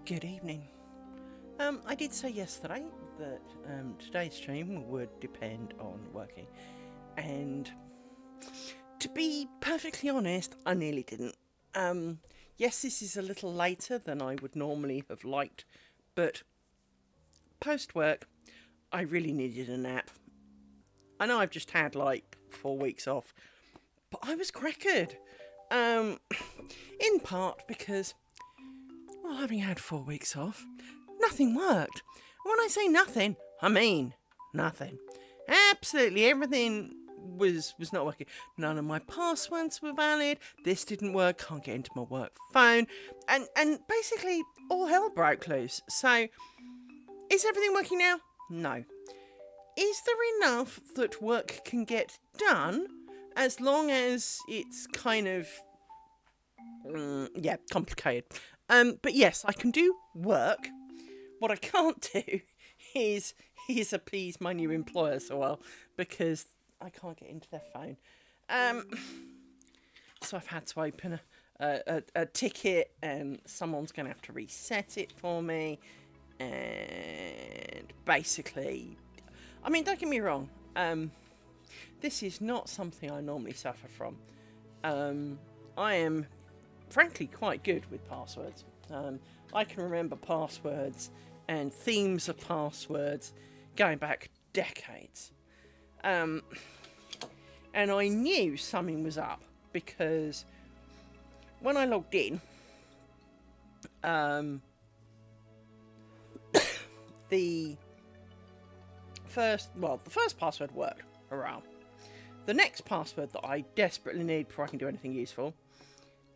Good evening. I did say yesterday that today's stream would depend on working, and to be perfectly honest, I nearly didn't. Yes, this is a little later than I would normally have liked, but post-work, I really needed a nap. I know I've just had like 4 weeks off, but I was crackered. In part because, well, having had 4 weeks off, nothing worked. When I say nothing, I mean nothing. Absolutely everything was not working. None of my passwords were valid. This didn't work. Can't get into my work phone, and basically all hell broke loose. So, is everything working now? No. Is there enough that work can get done, as long as it's kind of complicated? But yes, I can do work. What I can't do is appease my new employer so well, because I can't get into their phone. So I've had to open a ticket, and someone's going to have to reset it for me. And basically, I mean, don't get me wrong. This is not something I normally suffer from. I am, frankly, quite good with passwords. I can remember passwords and themes of passwords going back decades. And I knew something was up because when I logged in, the first password worked. Hurrah. The next password that I desperately need before I can do anything useful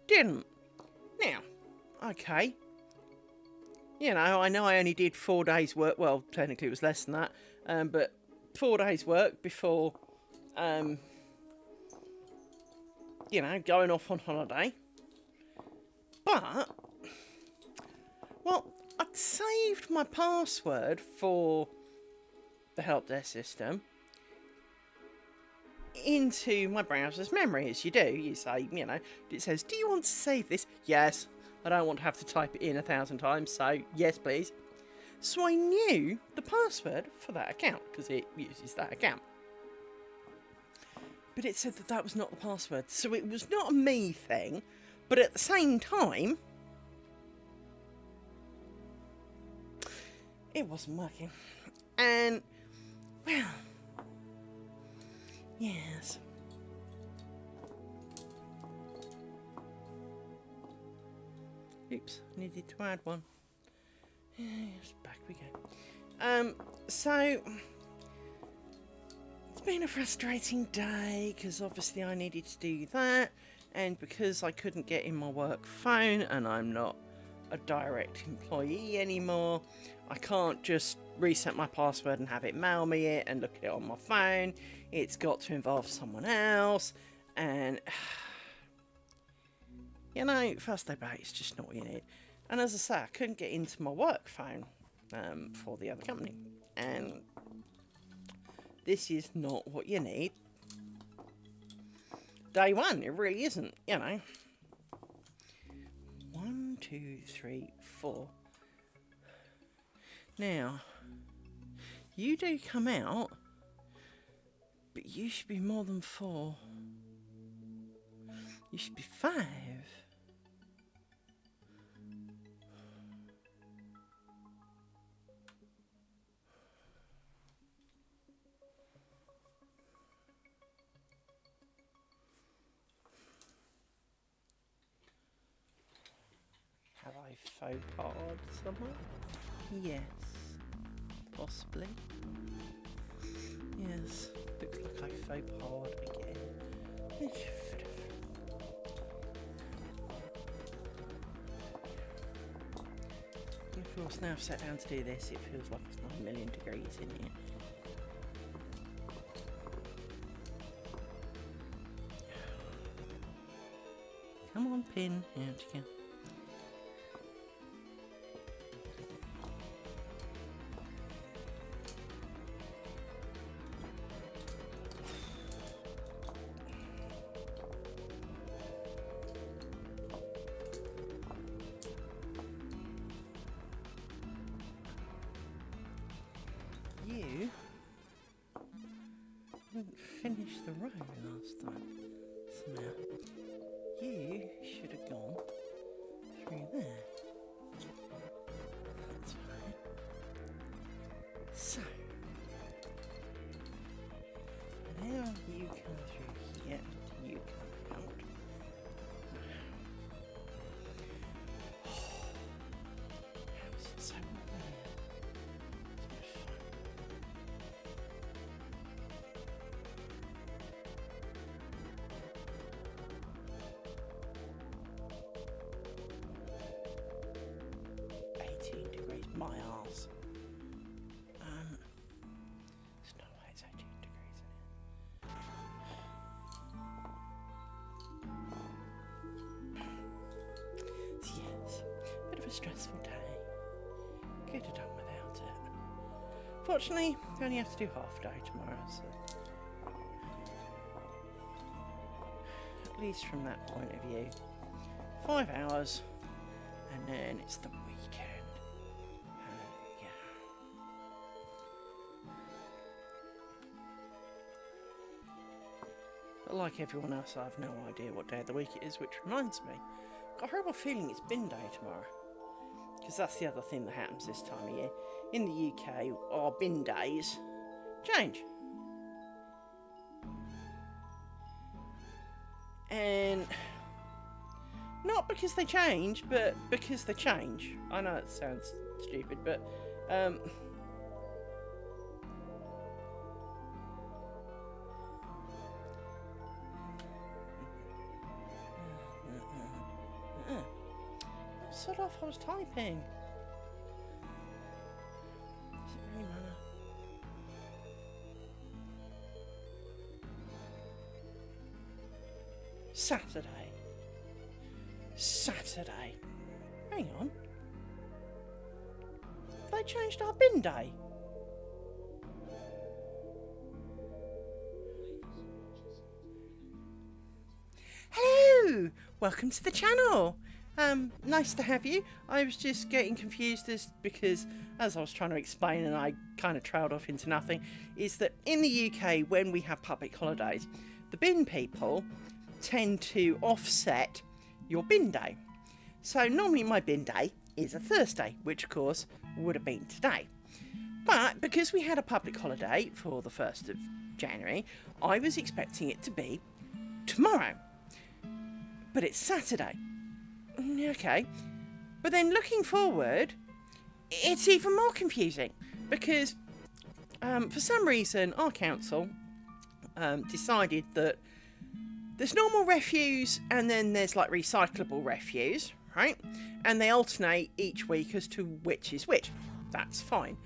didn't. Now, okay. You know I only did 4 days work. Well, technically it was less than that. But 4 days work before, going off on holiday. But, well, I'd saved my password for the help desk system into my browser's memory, as you do. You say, it says, do you want to save this? Yes. I don't want to have to type it in 1,000 times, so yes, please. So I knew the password for that account, because it uses that account. But it said that was not the password, so it was not a me thing, but at the same time, it wasn't working. And, well, yes. Oops, needed to add one. Yes, back we go. So, it's been a frustrating day, because obviously I needed to do that, and because I couldn't get in my work phone, and I'm not a direct employee anymore, I can't just reset my password and have it mail me it and look at it on my phone. It's got to involve someone else, and first day back, it's just not what you need. And as I say, I couldn't get into my work phone for the other company, and this is not what you need. Day one, it really isn't, 1, 2, 3, 4. Now, you do come out, but you should be more than 4. You should be 5. Have I faux pas somewhere? Yes. Possibly. Yes. Looks like I faux pas again. And of course, now I've sat down to do this, it feels like it's 9 million degrees in here. Come on, pin. Out you go. finished the row last time. So now, you should have gone through there. That's right. So, now you come through here and you come out. How's it so weird? My arse. There's no way it's 18 degrees in here. So yes, bit of a stressful day. Could have done without it. Fortunately, I only have to do half day tomorrow, so at least from that point of view, 5 hours, and then it's the weekend. But like everyone else, I have no idea what day of the week it is, which reminds me, I've got a horrible feeling it's bin day tomorrow. Because that's the other thing that happens this time of year. In the UK, our bin days change. And not because they change, but because they change. I know it sounds stupid, but sod off, I was typing. Doesn't really matter. Saturday. Hang on. Have they changed our bin day? Hello! Welcome to the channel. Nice to have you. I was just getting confused because as I was trying to explain and I kind of trailed off into nothing, is that in the UK when we have public holidays, the bin people tend to offset your bin day. So normally my bin day is a Thursday, which of course would have been today. But because we had a public holiday for the 1st of January, I was expecting it to be tomorrow. But it's Saturday. Okay. But then looking forward, it's even more confusing because for some reason our council decided that there's normal refuse and then there's like recyclable refuse, right? And they alternate each week as to which is which. That's fine.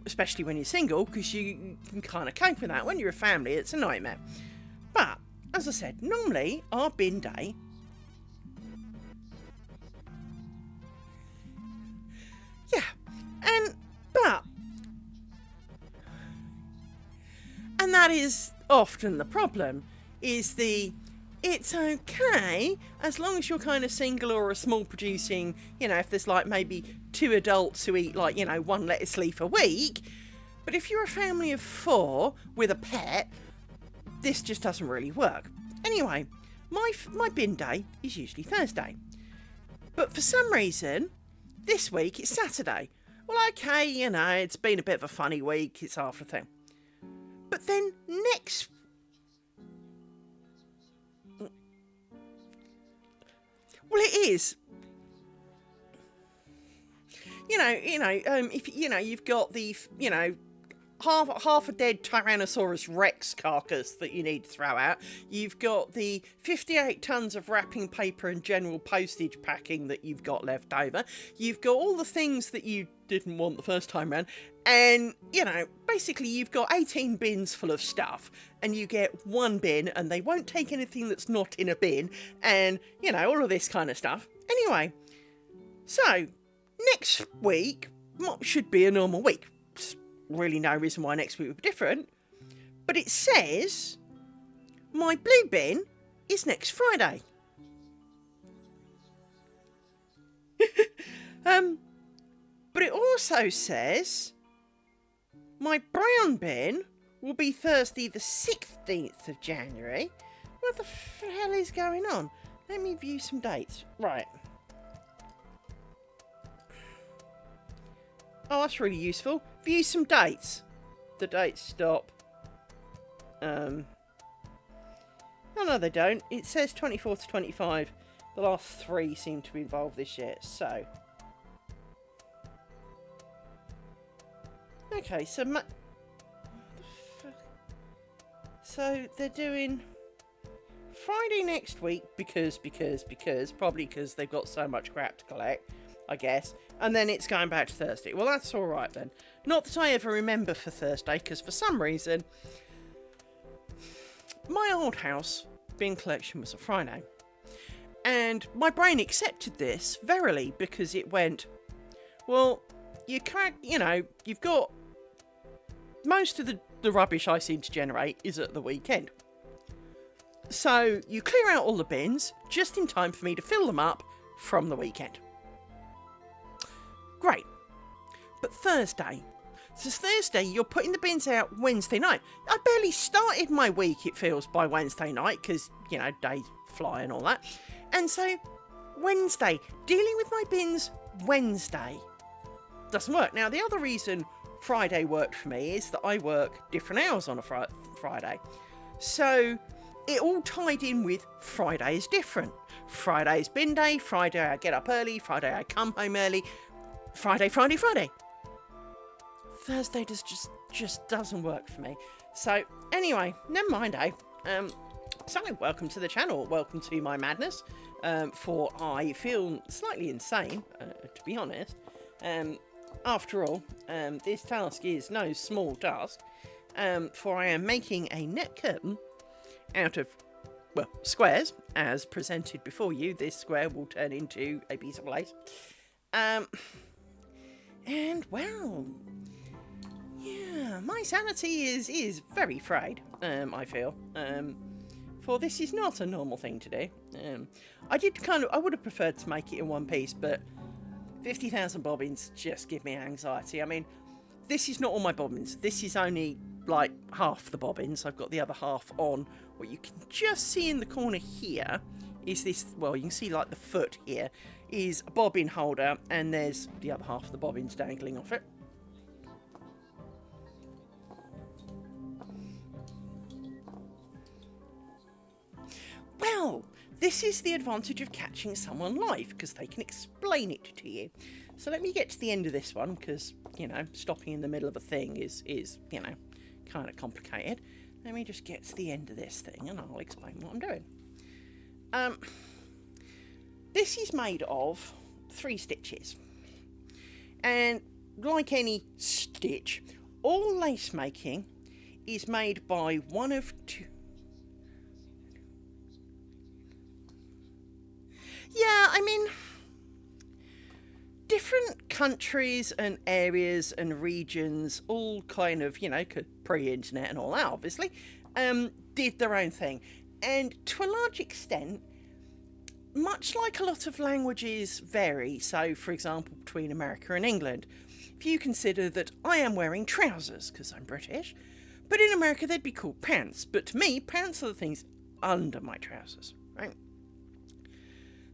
Especially when you're single, because you can kind of cope with that. When you're a family, it's a nightmare. But, as I said, normally our bin day... Yeah. And that is often the problem. It's okay as long as you're kind of single or a small producing, if there's like maybe 2 adults who eat like, 1 lettuce leaf a week. But if you're a family of 4 with a pet, this just doesn't really work. Anyway, my bin day is usually Thursday. But for some reason, this week it's Saturday. Well, okay, it's been a bit of a funny week, it's half a thing. But then next... Well, it is. If you've got the, half a dead Tyrannosaurus Rex carcass that you need to throw out. You've got the 58 tons of wrapping paper and general postage packing that you've got left over. You've got all the things that you didn't want the first time round. And, basically you've got 18 bins full of stuff and you get 1 bin and they won't take anything that's not in a bin and, all of this kind of stuff. Anyway, so next week should be a normal week. Really no reason why next week would be different. But it says my blue bin is next Friday. But it also says my brown bin will be Thursday the 16th of January. What the hell is going on? Let me view some dates. Right. Oh, that's really useful. View some dates. The dates stop. Oh, no, they don't. It says 24 to 25. The last 3 seem to be involved this year. So. Okay, so... So they're doing Friday next week because, probably because they've got so much crap to collect, I guess. And then it's going back to Thursday. Well, that's all right then. Not that I ever remember for Thursday, because for some reason, my old house bin collection was a Friday. And my brain accepted this, verily, because it went, well, you can't, you know, you've got most of the rubbish I seem to generate is at the weekend. So you clear out all the bins just in time for me to fill them up from the weekend. Great. But Thursday. So Thursday, you're putting the bins out Wednesday night. I barely started my week, it feels, by Wednesday night, because, you know, days fly and all that. And so, Wednesday, dealing with my bins Wednesday doesn't work. Now, the other reason Friday worked for me is that I work different hours on a Friday. So, it all tied in with Friday is different. Friday is bin day, Friday I get up early, Friday I come home early, Friday. Thursday just doesn't work for me. So, anyway, never mind, eh? So, welcome to the channel. Welcome to my madness. For I feel slightly insane, to be honest. After all, this task is no small task. For I am making a net curtain out of, well, squares, as presented before you. This square will turn into a piece of lace. And, well, yeah, my sanity is very frayed, I feel. For this is not a normal thing to do. I would have preferred to make it in one piece, but 50,000 bobbins just give me anxiety. I mean, this is not all my bobbins. This is only, like, half the bobbins. I've got the other half on. What you can just see in the corner here is this, well, you can see, like, the foot here is a bobbin holder, and there's the other half of the bobbins dangling off it. Well, this is the advantage of catching someone live, because they can explain it to you. So let me get to the end of this one, because, you know, stopping in the middle of a thing is you know, kind of complicated. Let me just get to the end of this thing, and I'll explain what I'm doing. This is made of 3 stitches. And like any stitch, all lace making is made by one of 2... Yeah, I mean, different countries and areas and regions, all kind of, you know, pre-internet and all that, obviously, did their own thing. And to a large extent, much like a lot of languages vary, so, for example, between America and England, if you consider that I am wearing trousers, because I'm British, but in America they'd be called pants, but to me, pants are the things under my trousers, right?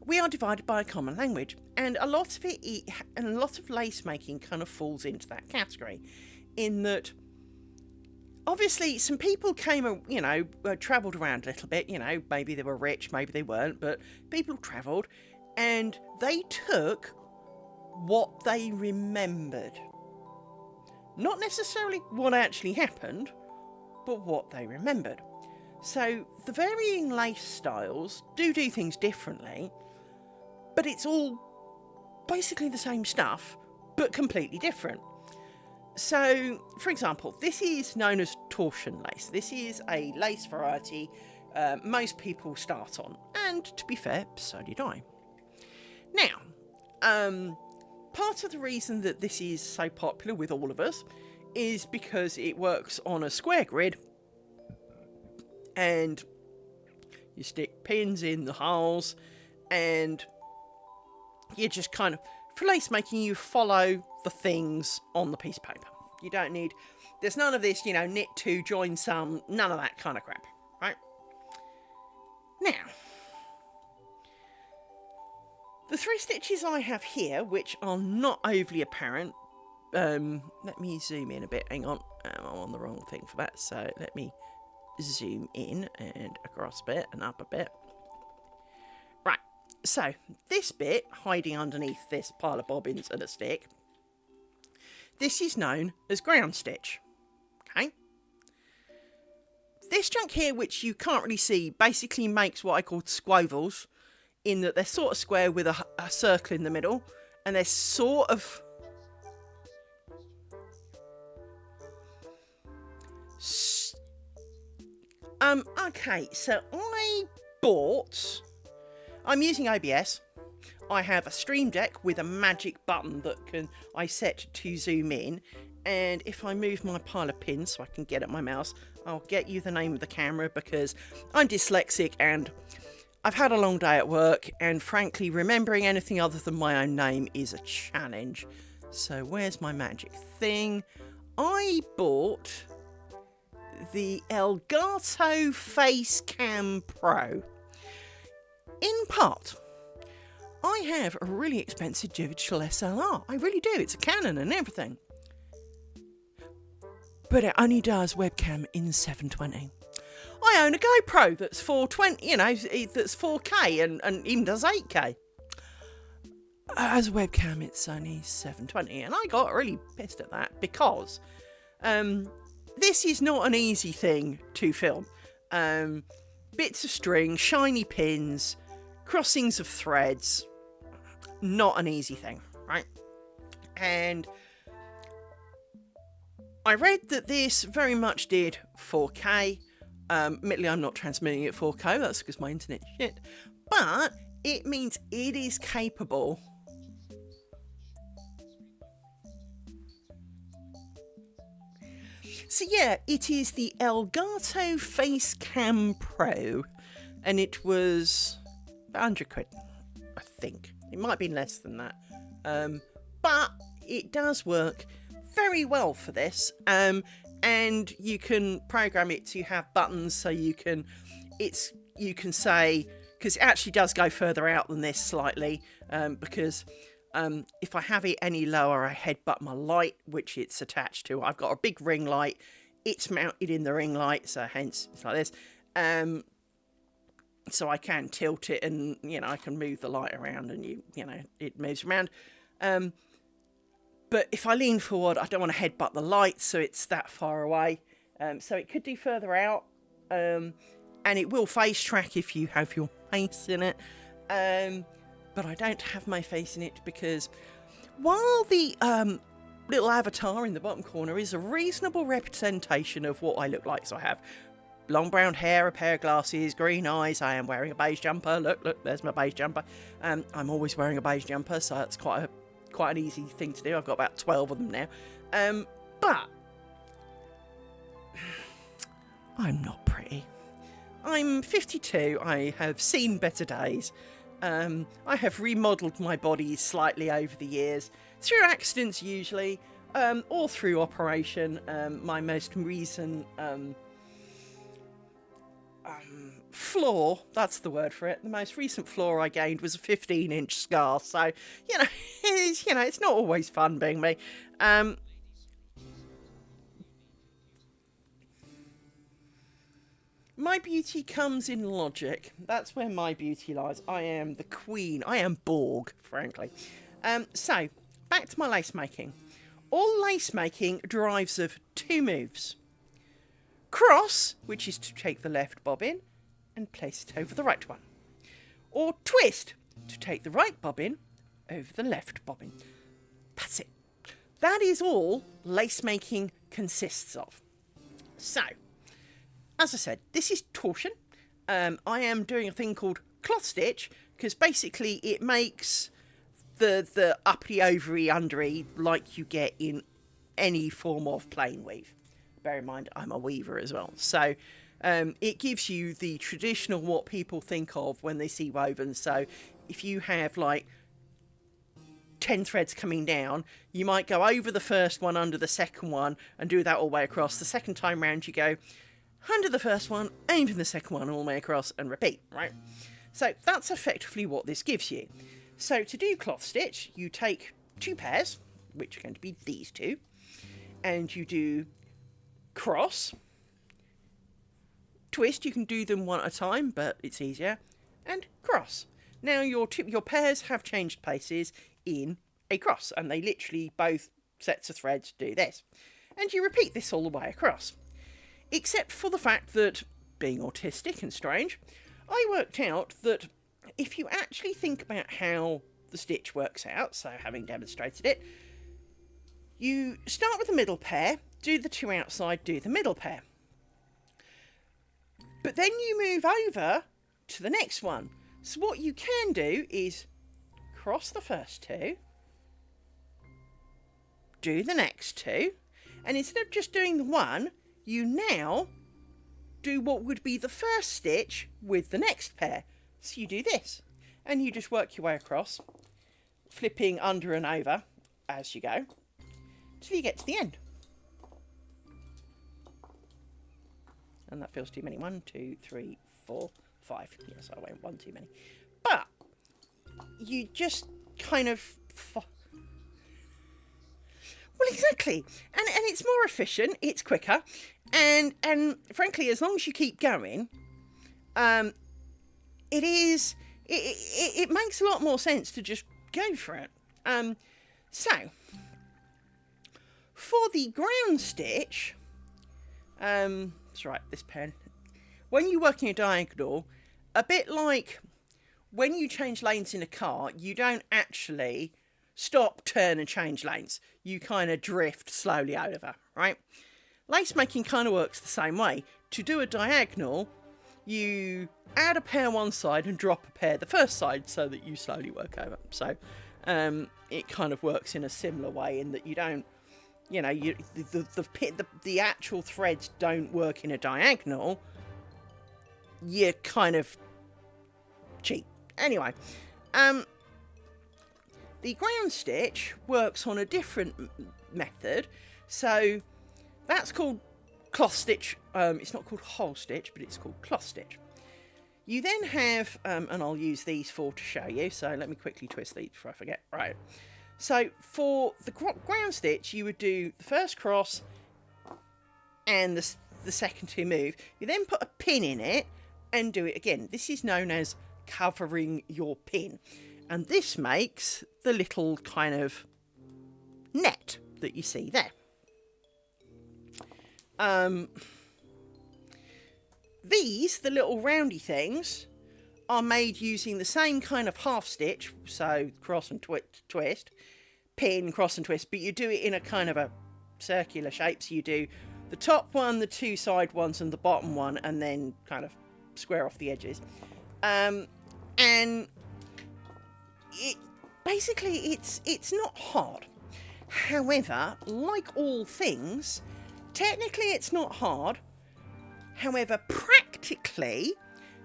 We are divided by a common language, and a lot of a lot of lace making kind of falls into that category, in that obviously some people came, you know, travelled around a little bit, you know, maybe they were rich, maybe they weren't, but people travelled, and they took what they remembered. Not necessarily what actually happened, but what they remembered. So the varying lace styles do things differently, but it's all basically the same stuff, but completely different. So, for example, this is known as torchon lace. This is a lace variety most people start on, and to be fair, so did I. Now, part of the reason that this is so popular with all of us is because it works on a square grid, and you stick pins in the holes, and you just kind of, for lace making, you follow the things on the piece of paper. You don't need, there's none of this, you know, knit two, join some, none of that kind of crap, right? Now, the 3 stitches I have here, which are not overly apparent, let me zoom in a bit, hang on, I'm on the wrong thing for that, so let me zoom in and across a bit and up a bit. Right, so this bit, hiding underneath this pile of bobbins and a stick, this is known as ground stitch, okay? This chunk here, which you can't really see, basically makes what I call squovels, in that they're sort of square with a circle in the middle, and they're sort of... okay, so I'm using OBS. I have a Stream Deck with a magic button that I set to zoom in, and if I move my pile of pins so I can get at my mouse, I'll get you the name of the camera, because I'm dyslexic and I've had a long day at work, and frankly remembering anything other than my own name is a challenge. So where's my magic thing? I bought the Elgato Facecam Pro. In part, I have a really expensive digital SLR. I really do. It's a Canon and everything. But it only does webcam in 720. I own a GoPro that's 420, you know, that's 4K and even does 8K. As a webcam, it's only 720, and I got really pissed at that because this is not an easy thing to film. Bits of string, shiny pins, crossings of threads, not an easy thing, right? And I read that this very much did 4K. Admittedly, I'm not transmitting it 4K, that's because my internet's shit. But it means it is capable So yeah, it is the Elgato Facecam Pro, and it was £100, I think. It might be less than that, but it does work very well for this. And you can program it to have buttons, so you can say, because it actually does go further out than this slightly, because if I have it any lower, I headbutt my light, which it's attached to. I've got a big ring light. It's mounted in the ring light, so hence it's like this. So I can tilt it, and I can move the light around, and it moves around. But if I lean forward, I don't want to headbutt the light, so it's that far away. So it could do further out, and it will face track if you have your face in it. But I don't have my face in it because while the little avatar in the bottom corner is a reasonable representation of what I look like, so I have long brown hair, a pair of glasses, green eyes, I am wearing a beige jumper. Look, there's my beige jumper. I'm always wearing a beige jumper, so that's quite an easy thing to do. I've got about 12 of them now. But I'm not pretty. I'm 52. I have seen better days. I have remodelled my body slightly over the years, through accidents usually, or through operation. My most recent flaw, that's the word for it, the most recent flaw I gained was a 15-inch scar, so, it's not always fun being me. My beauty comes in logic. That's where my beauty lies. I am the queen. I am Borg, frankly. So, back to my lace making. All lace making derives of 2 moves. Cross, which is to take the left bobbin and place it over the right one. Or twist, to take the right bobbin over the left bobbin. That's it. That is all lace making consists of. So, as I said, this is torsion. I am doing a thing called cloth stitch, because basically it makes the uppity, overy, undery like you get in any form of plain weave. Bear in mind, I'm a weaver as well. So it gives you the traditional, what people think of when they see woven. So if you have like 10 threads coming down, you might go over the first one, under the second one, and do that all the way across. The second time round, you go under the first one, over the second one, all the way across, and repeat, right? So that's effectively what this gives you. So to do cloth stitch, you take 2 pairs, which are going to be these 2, and you do cross, twist. You can do them one at a time, but it's easier, and cross. Now your pairs have changed places in a cross, and they literally, both sets of threads do this. And you repeat this all the way across. Except for the fact that, being autistic and strange, I worked out that if you actually think about how the stitch works out, so having demonstrated it, you start with the middle pair, do the 2 outside, do the middle pair. But then you move over to the next one. So what you can do is cross the first 2, do the next 2, and instead of just doing the one, you now do what would be the first stitch with the next pair. So you do this, and you just work your way across, flipping under and over as you go, till you get to the end. And that feels too many. 1, 2, 3, 4, 5. Yes, I went 1 too many. But you just kind of... Well, exactly. And it's more efficient, it's quicker, and frankly, as long as you keep going, it makes a lot more sense to just go for it. So, for the ground stitch, that's right, this pen, when you're working a diagonal, a bit like when you change lanes in a car, you don't actually stop, turn and change lanes. You kind of drift slowly over, right? Lace making kind of works the same way. To do a diagonal, you add a pair one side and drop a pair the first side so that you slowly work over. So it kind of works in a similar way in that you don't, you know, the actual threads don't work in a diagonal. You kind of cheat. Anyway, the ground stitch works on a different method. So that's called cloth stitch. It's not called hole stitch, but it's called cloth stitch. You then have, and I'll use these 4 to show you. So let me quickly twist these before I forget. Right. So for the ground stitch, you would do the first cross and the second 2 move. You then put a pin in it and do it again. This is known as covering your pin. And this makes the little kind of net that you see there. These, the little roundy things, are made using the same kind of half stitch, so cross and twist, pin, cross and twist, but you do it in a kind of a circular shape. So you do the top one, the 2 side ones, and the bottom one, and then kind of square off the edges. And it basically it's not hard. However, like all things, technically it's not hard. However, practically,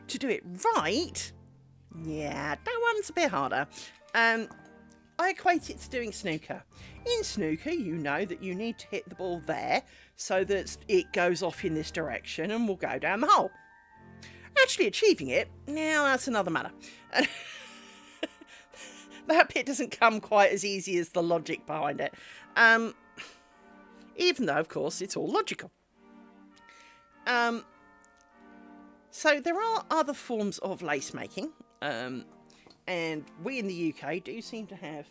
to do it right, yeah, that one's a bit harder. I equate it to doing snooker. In snooker, you know that you need to hit the ball there so that it goes off in this direction and will go down the hole. Actually achieving it, now that's another matter. That bit doesn't come quite as easy as the logic behind it. Even though, of course, it's all logical. So there are other forms of lace making, and we in the UK do seem to have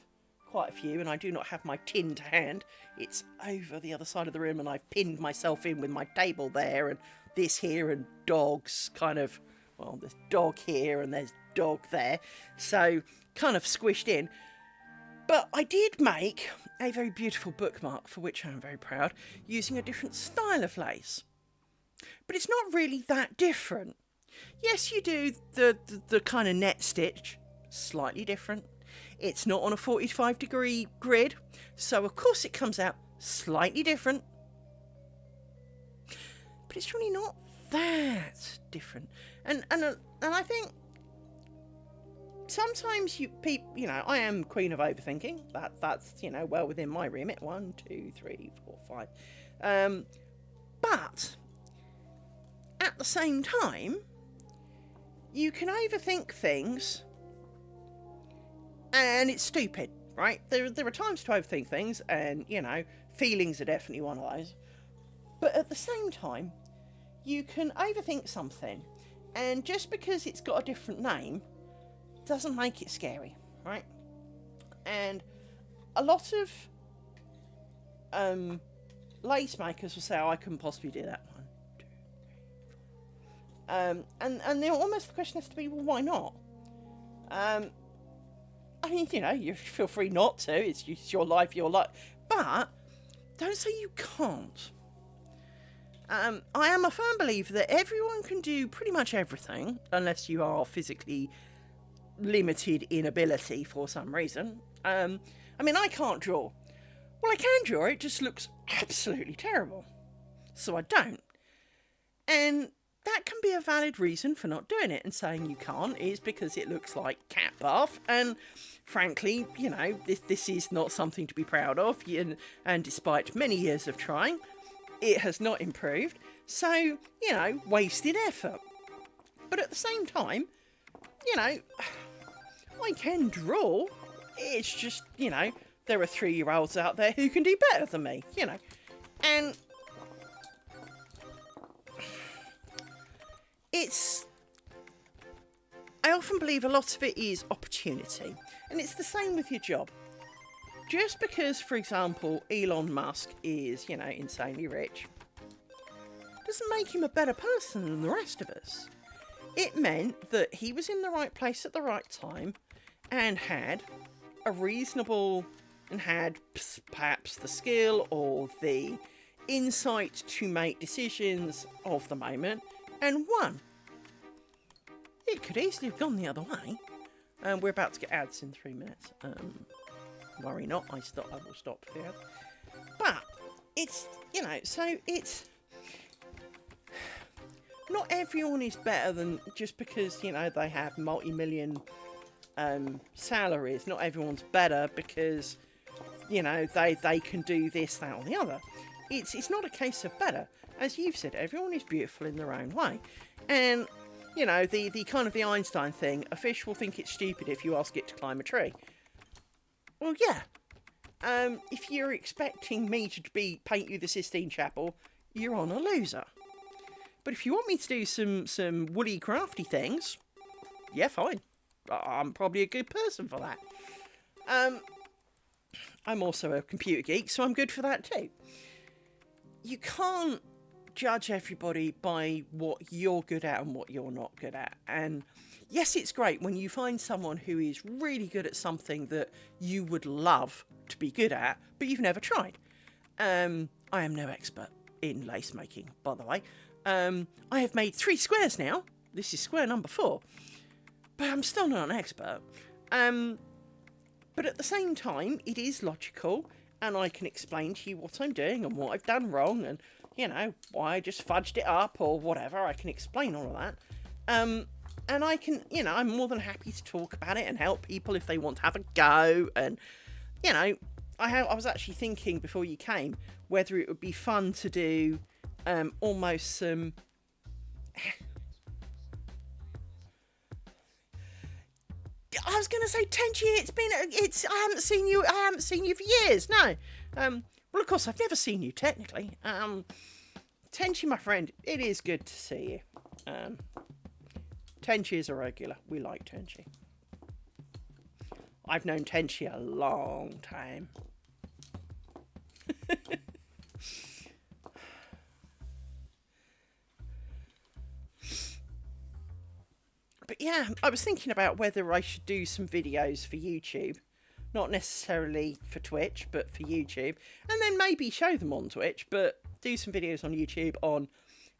quite a few, and I do not have my tin to hand. It's over the other side of the room, and I've pinned myself in with my table there, and this here, and dogs kind of, well, there's dog here, and there's dog there, so kind of squished in. But I did make a very beautiful bookmark, for which I'm very proud, using a different style of lace. But it's not really that different. Yes, you do the kind of net stitch, slightly different. It's not on a 45-degree grid, so of course it comes out slightly different. But it's really not that different. And I think sometimes you know, I am queen of overthinking. That's, you know, well within my remit. 1, 2, 3, 4, 5. But at the same time, you can overthink things, and it's stupid, right? There are times to overthink things, and, you know, feelings are definitely one of those. But at the same time, you can overthink something, and just because it's got a different name doesn't make it scary, right? And a lot of lace makers will say, "Oh, I couldn't possibly do that." 1, 2, 3, 4. And then almost the question has to be, well, why not? I mean, you know, you feel free not to. It's your life, but don't say you can't. I am a firm believer that everyone can do pretty much everything, unless you are physically limited in ability for some reason. I mean, I can't draw. Well, I can draw, it just looks absolutely terrible. So I don't. And that can be a valid reason for not doing it, and saying you can't is because it looks like cat bath, and frankly, you know, this is not something to be proud of, and despite many years of trying, it has not improved. So, you know, wasted effort. But at the same time, you know, I can draw. It's just, you know, there are 3-year-olds out there who can do better than me, you know. And I often believe a lot of it is opportunity. And it's the same with your job. Just because, for example, Elon Musk is, you know, insanely rich, doesn't make him a better person than the rest of us. It meant that he was in the right place at the right time, and had a reasonable, and had perhaps the skill or the insight to make decisions of the moment, and won. It could easily have gone the other way. We're about to get ads in 3 minutes. Worry not, I will stop the ad. But it's, you know, so it's not everyone is better than just because, you know, they have multi-million salaries. Not everyone's better because, you know, they can do this, that, or the other. It's not a case of better. As you've said, everyone is beautiful in their own way. And, you know, the kind of the Einstein thing, a fish will think it's stupid if you ask it to climb a tree. Well, yeah. If you're expecting me to paint you the Sistine Chapel, you're on a loser. But if you want me to do some woolly crafty things, yeah, fine. I'm probably a good person for that. I'm also a computer geek, so I'm good for that too. You can't judge everybody by what you're good at and what you're not good at. And yes, it's great when you find someone who is really good at something that you would love to be good at, but you've never tried. I am no expert in lace making, by the way. I have made 3 squares now. This is square number 4. But I'm still not an expert. But at the same time, it is logical, and I can explain to you what I'm doing and what I've done wrong, and, you know, why I just fudged it up or whatever. I can explain all of that. And I can, you know, I'm more than happy to talk about it and help people if they want to have a go. And, you know, I was actually thinking before you came whether it would be fun to do almost some... I was going to say, Tenchi, I haven't seen you for years. No. Well, of course, I've never seen you technically. Tenchi, my friend, it is good to see you. Tenchi is a regular. We like Tenchi. I've known Tenchi a long time. But yeah, I was thinking about whether I should do some videos for YouTube. Not necessarily for Twitch, but for YouTube. And then maybe show them on Twitch, but do some videos on YouTube on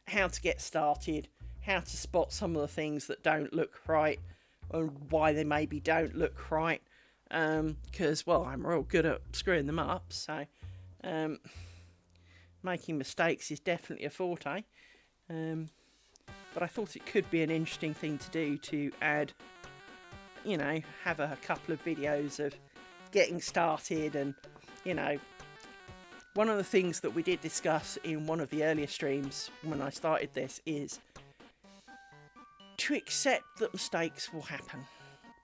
how to get started, how to spot some of the things that don't look right, and why they maybe don't look right. Because, well, I'm real good at screwing them up, so making mistakes is definitely a forte. But I thought it could be an interesting thing to do, to add you know, have a couple of videos of getting started. And, you know, one of the things that we did discuss in one of the earlier streams when I started this is to accept that mistakes will happen,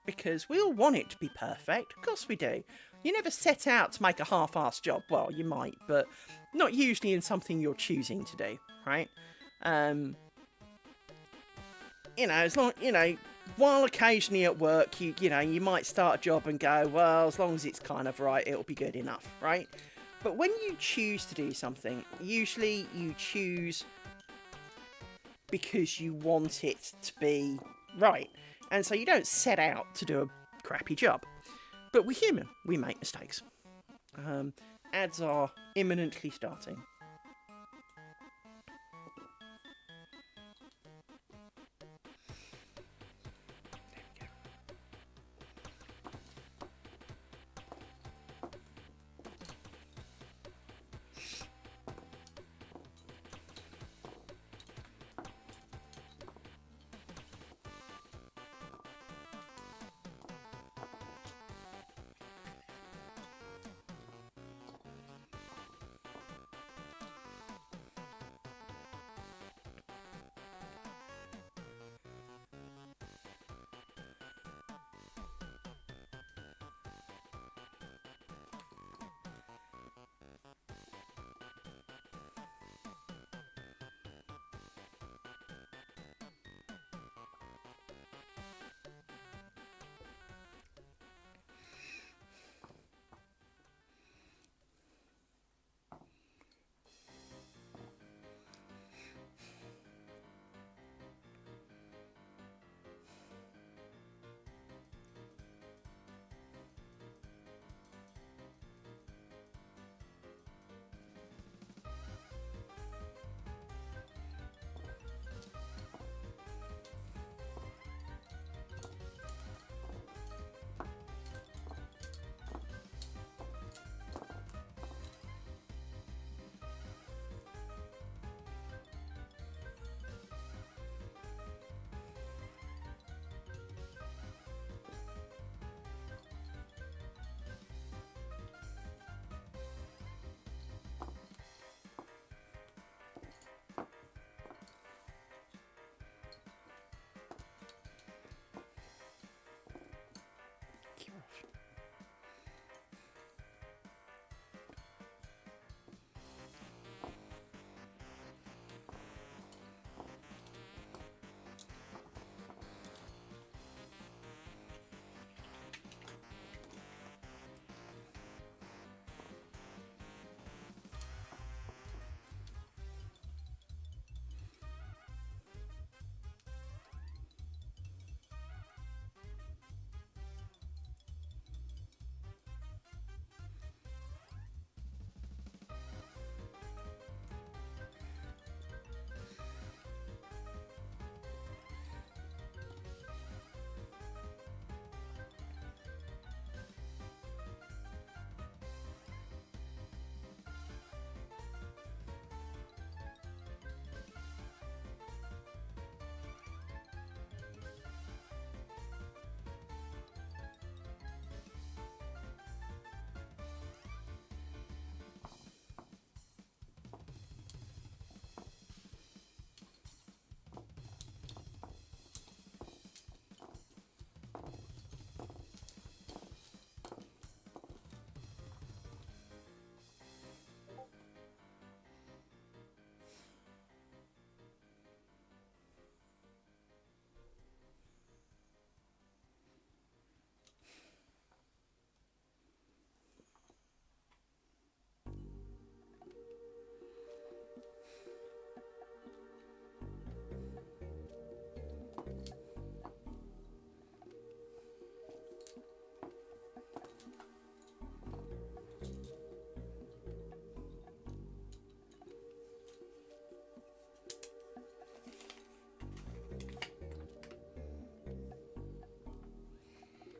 because we all want it to be perfect. Of course we do. You never set out to make a half-assed job. Well, you might, but not usually in something you're choosing to do, right? You know, as long, you know, while occasionally at work, you know, you might start a job and go, well, as long as it's kind of right, it'll be good enough, right? But when you choose to do something, usually you choose because you want it to be right. And so you don't set out to do a crappy job. But we're human. We make mistakes. Ads are imminently starting.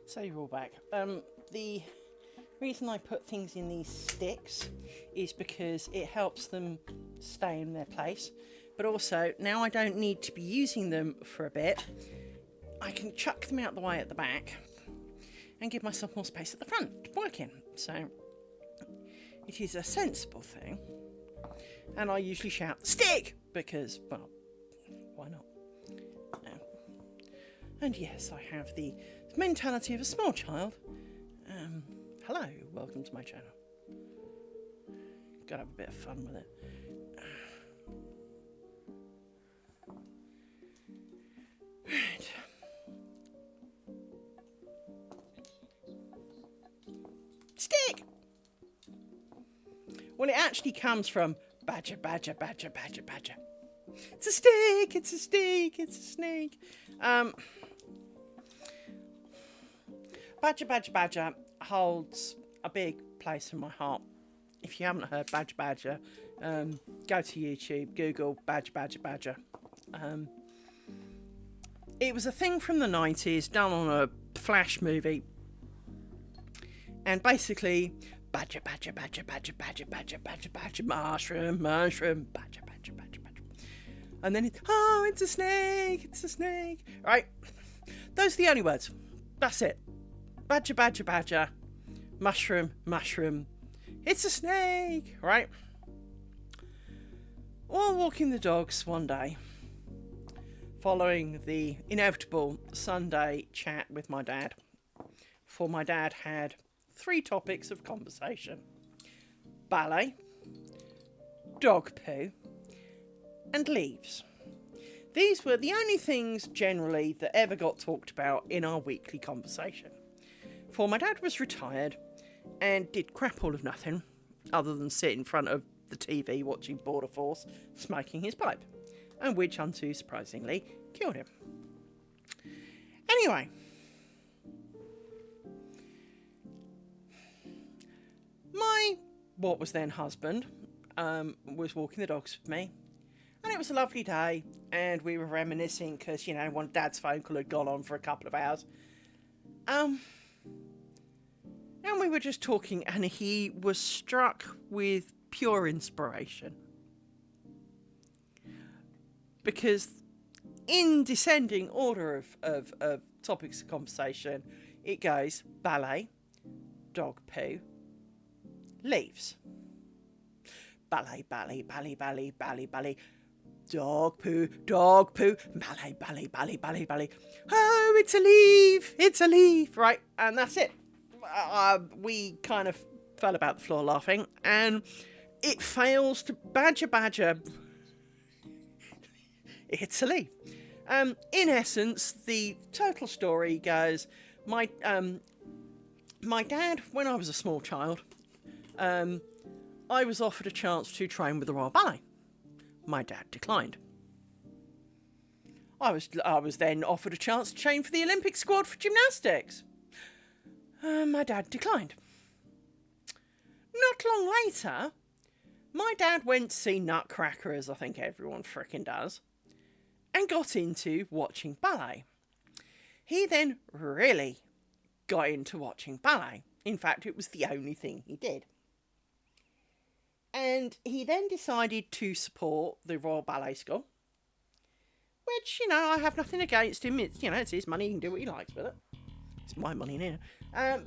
So you're all back. The reason I put things in these sticks is because it helps them stay in their place, but also now I don't need to be using them for a bit. I can chuck them out the way at the back, and give myself more space at the front to work in. So it is a sensible thing. And I usually shout, stick! Because, well, why not? And yes, I have the mentality of a small child. Hello, welcome to my channel. Gotta have a bit of fun with it. Right. Stick! Well, it actually comes from badger, badger, badger, badger, badger. It's a stick, it's a stick, it's a snake. Badger, badger, badger holds a big place in my heart. If you haven't heard badger, badger, go to YouTube, Google badger, badger, badger. It was a thing from the 90s, done on a Flash movie. And basically, badger, badger, badger, badger, badger, badger, badger, badger, mushroom, mushroom, badger, badger, badger, badger. And then it's a snake, it's a snake. Right? Those are the only words. That's it. Badger, badger, badger, mushroom, mushroom. It's a snake, right? While walking the dogs one day, following the inevitable Sunday chat with my dad, for my dad had 3 topics of conversation: ballet, dog poo, and leaves. These were the only things generally that ever got talked about in our weekly conversation. For my dad was retired and did crap all of nothing other than sit in front of the TV watching Border Force, smoking his pipe, and which, unto surprisingly, killed him. Anyway, my what was then husband was walking the dogs with me, and it was a lovely day, and we were reminiscing because, one dad's phone call had gone on for a couple of hours. And we were just talking, and he was struck with pure inspiration. Because in descending order of topics of conversation, it goes ballet, dog poo, leaves. Ballet, ballet, ballet, ballet, ballet, ballet. Dog poo, ballet, ballet, ballet, ballet, ballet. Oh, it's a leaf, right? And that's it. We kind of fell about the floor laughing, and it fails to badger. It's a leaf. In essence, the total story goes: my dad, when I was a small child, I was offered a chance to train with the Royal Ballet. My dad declined. I was then offered a chance to train for the Olympic squad for gymnastics. My dad declined. Not long later, my dad went to see Nutcracker, as I think everyone frickin' does, and got into watching ballet. He then really got into watching ballet. In fact, it was the only thing he did. And he then decided to support the Royal Ballet School, which, I have nothing against him. It's, it's his money. He can do what he likes with it. It's my money now.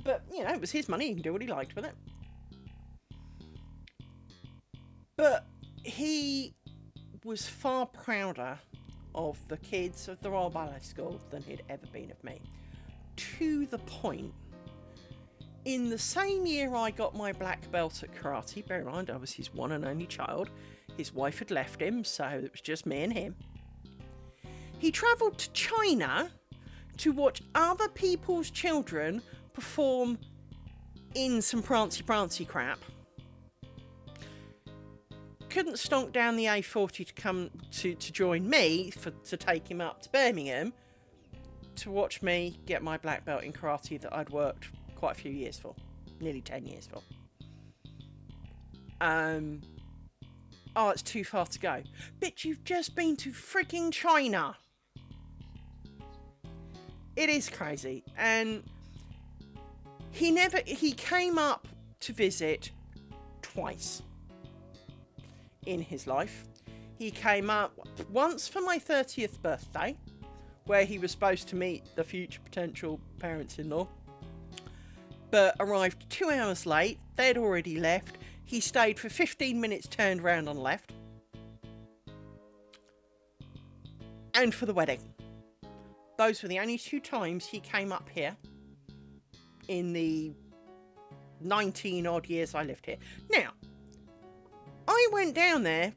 But, it was his money. He can do what he liked with it. But he was far prouder of the kids of the Royal Ballet School than he'd ever been of me. To the point, in the same year I got my black belt at karate, bear in mind I was his one and only child. His wife had left him, so it was just me and him. He travelled to China to watch other people's children perform in some prancy crap. Couldn't stonk down the A40 to come to join me to take him up to Birmingham to watch me get my black belt in karate that I'd worked quite a few years for, nearly 10 years for. It's too far to go. Bitch, you've just been to freaking China. It is crazy. And he came up to visit twice in his life. He came up once for my 30th birthday, where he was supposed to meet the future potential parents-in-law. but arrived 2 hours late. They'd already left. He stayed for 15 minutes, turned around and left. And for the wedding. Those were the only 2 times he came up here in the 19 odd years I lived here. Now, I went down there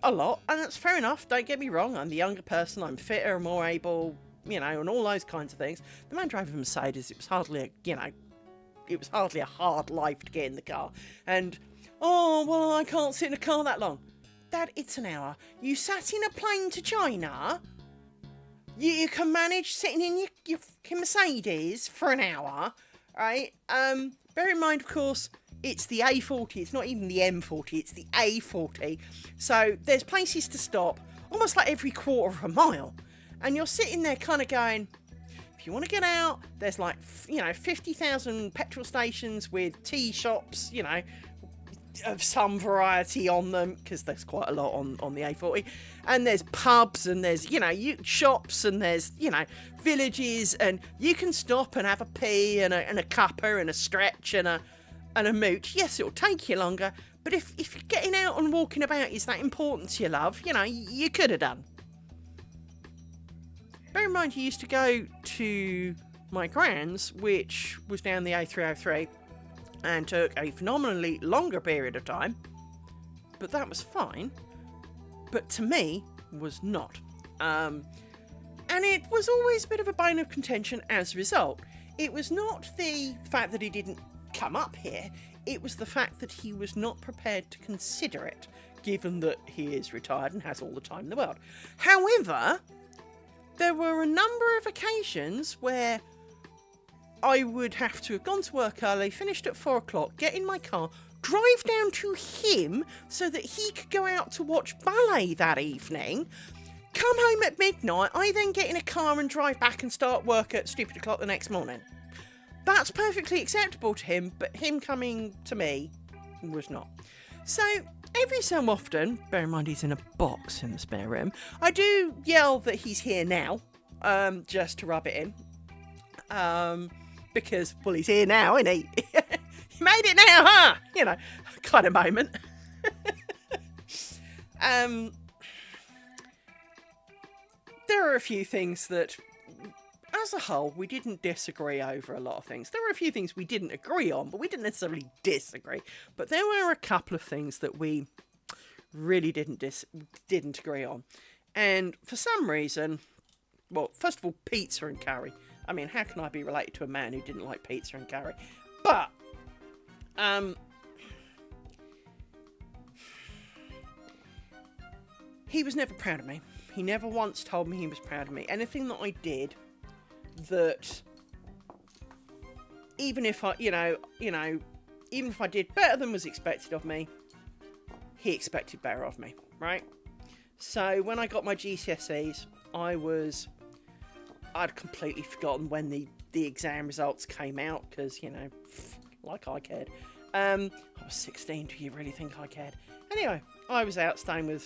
a lot, and that's fair enough, don't get me wrong. I'm the younger person, I'm fitter, more able, you know, and all those kinds of things. The man driving a Mercedes, it was hardly a hard life to get in the car. And, oh, well, I can't sit in a car that long. Dad, it's an hour. You sat in a plane to China, you can manage sitting in your Mercedes for an hour, right? Bear in mind, of course, it's the A40. It's not even the M40. It's the A40. So there's places to stop almost like every quarter of a mile. And you're sitting there kind of going, if you want to get out, there's like, 50,000 petrol stations with tea shops, of some variety on them, because there's quite a lot on the A40. And there's pubs and there's, shops and there's, villages, and you can stop and have a pee and a cuppa and a stretch and a mooch. Yes, it'll take you longer, but if getting out and walking about is that important to you, love, you could have done. Bear in mind, you used to go to my gran's, which was down the A303, and took a phenomenally longer period of time, but that was fine. But to me, was not. And it was always a bit of a bone of contention as a result. It was not the fact that he didn't come up here, it was the fact that he was not prepared to consider it, given that he is retired and has all the time in the world. However, there were a number of occasions where I would have to have gone to work early, finished at 4 o'clock, get in my car, drive down to him so that he could go out to watch ballet that evening, come home at midnight, I then get in a car and drive back and start work at stupid o'clock the next morning. That's perfectly acceptable to him, but him coming to me was not. So, every so often, bear in mind he's in a box in the spare room, I do yell that he's here now, just to rub it in. Because, well, he's here now, isn't he? He made it now, huh? Kind of moment. There are a few things that, as a whole, we didn't disagree over a lot of things. There were a few things we didn't agree on, but we didn't necessarily disagree. But there were a couple of things that we really didn't agree on. And for some reason, well, first of all, pizza and curry. I mean, how can I be related to a man who didn't like pizza and curry? But, he was never proud of me. He never once told me he was proud of me. Anything that I did that, even if I, even if I did better than was expected of me, he expected better of me, right? So when I got my GCSEs, I'd completely forgotten when the exam results came out, because, like I cared. I was 16, do you really think I cared? Anyway, I was out staying with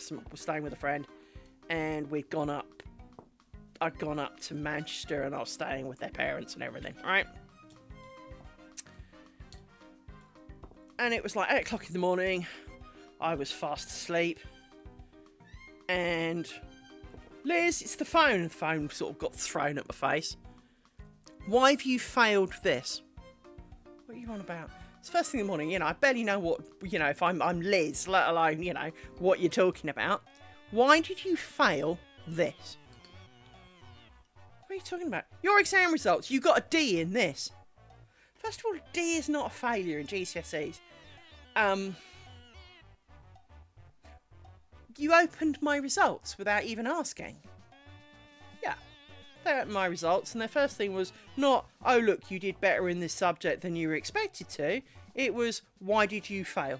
a friend, and I'd gone up to Manchester, and I was staying with their parents and everything, right? And it was like 8 o'clock in the morning, I was fast asleep, and Liz, it's the phone. The phone sort of got thrown at my face. Why have you failed this? What are you on about? It's first thing in the morning, I barely know what, if I'm Liz, let alone, what you're talking about. Why did you fail this? What are you talking about? Your exam results, you got a D in this. First of all, a D is not a failure in GCSEs. You opened my results without even asking. Yeah, they opened my results, and their first thing was not, oh look, you did better in this subject than you were expected to. It was, why did you fail?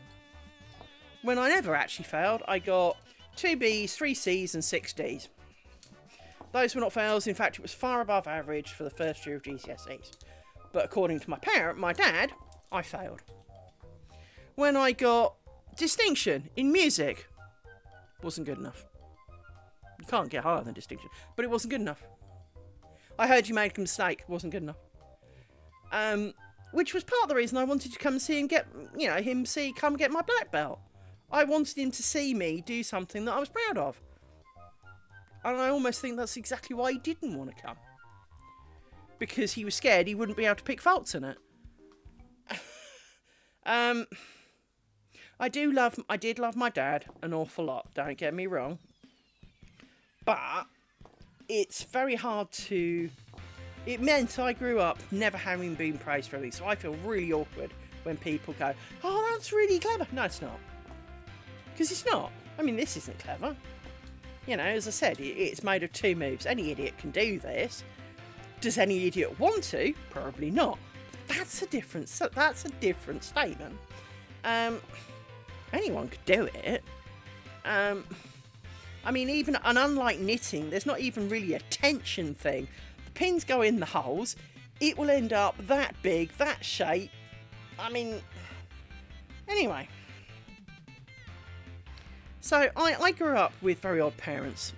When I never actually failed, I got 2 Bs, 3 Cs and 6 Ds. Those were not fails. In fact, it was far above average for the first year of GCSEs. But according to my dad, I failed. When I got distinction in music, wasn't good enough. You can't get higher than distinction, but it wasn't good enough. I heard you made a mistake, wasn't good enough. which was part of the reason I wanted to come and see him come get my black belt. I wanted him to see me do something that I was proud of. And I almost think that's exactly why he didn't want to come. Because he was scared he wouldn't be able to pick faults in it. I did love my dad an awful lot, don't get me wrong. But it's very hard to... It meant I grew up never having been praised for anything, so I feel really awkward when people go, oh, that's really clever. No, it's not. Because it's not. I mean, this isn't clever. You know, as I said, it's made of 2 moves. Any idiot can do this. Does any idiot want to? Probably not. That's a different statement. Anyone could do it. I mean, even, and unlike knitting, there's not even really a tension thing. The pins go in the holes. It will end up that big, that shape. I mean, anyway. So I grew up with very odd parents.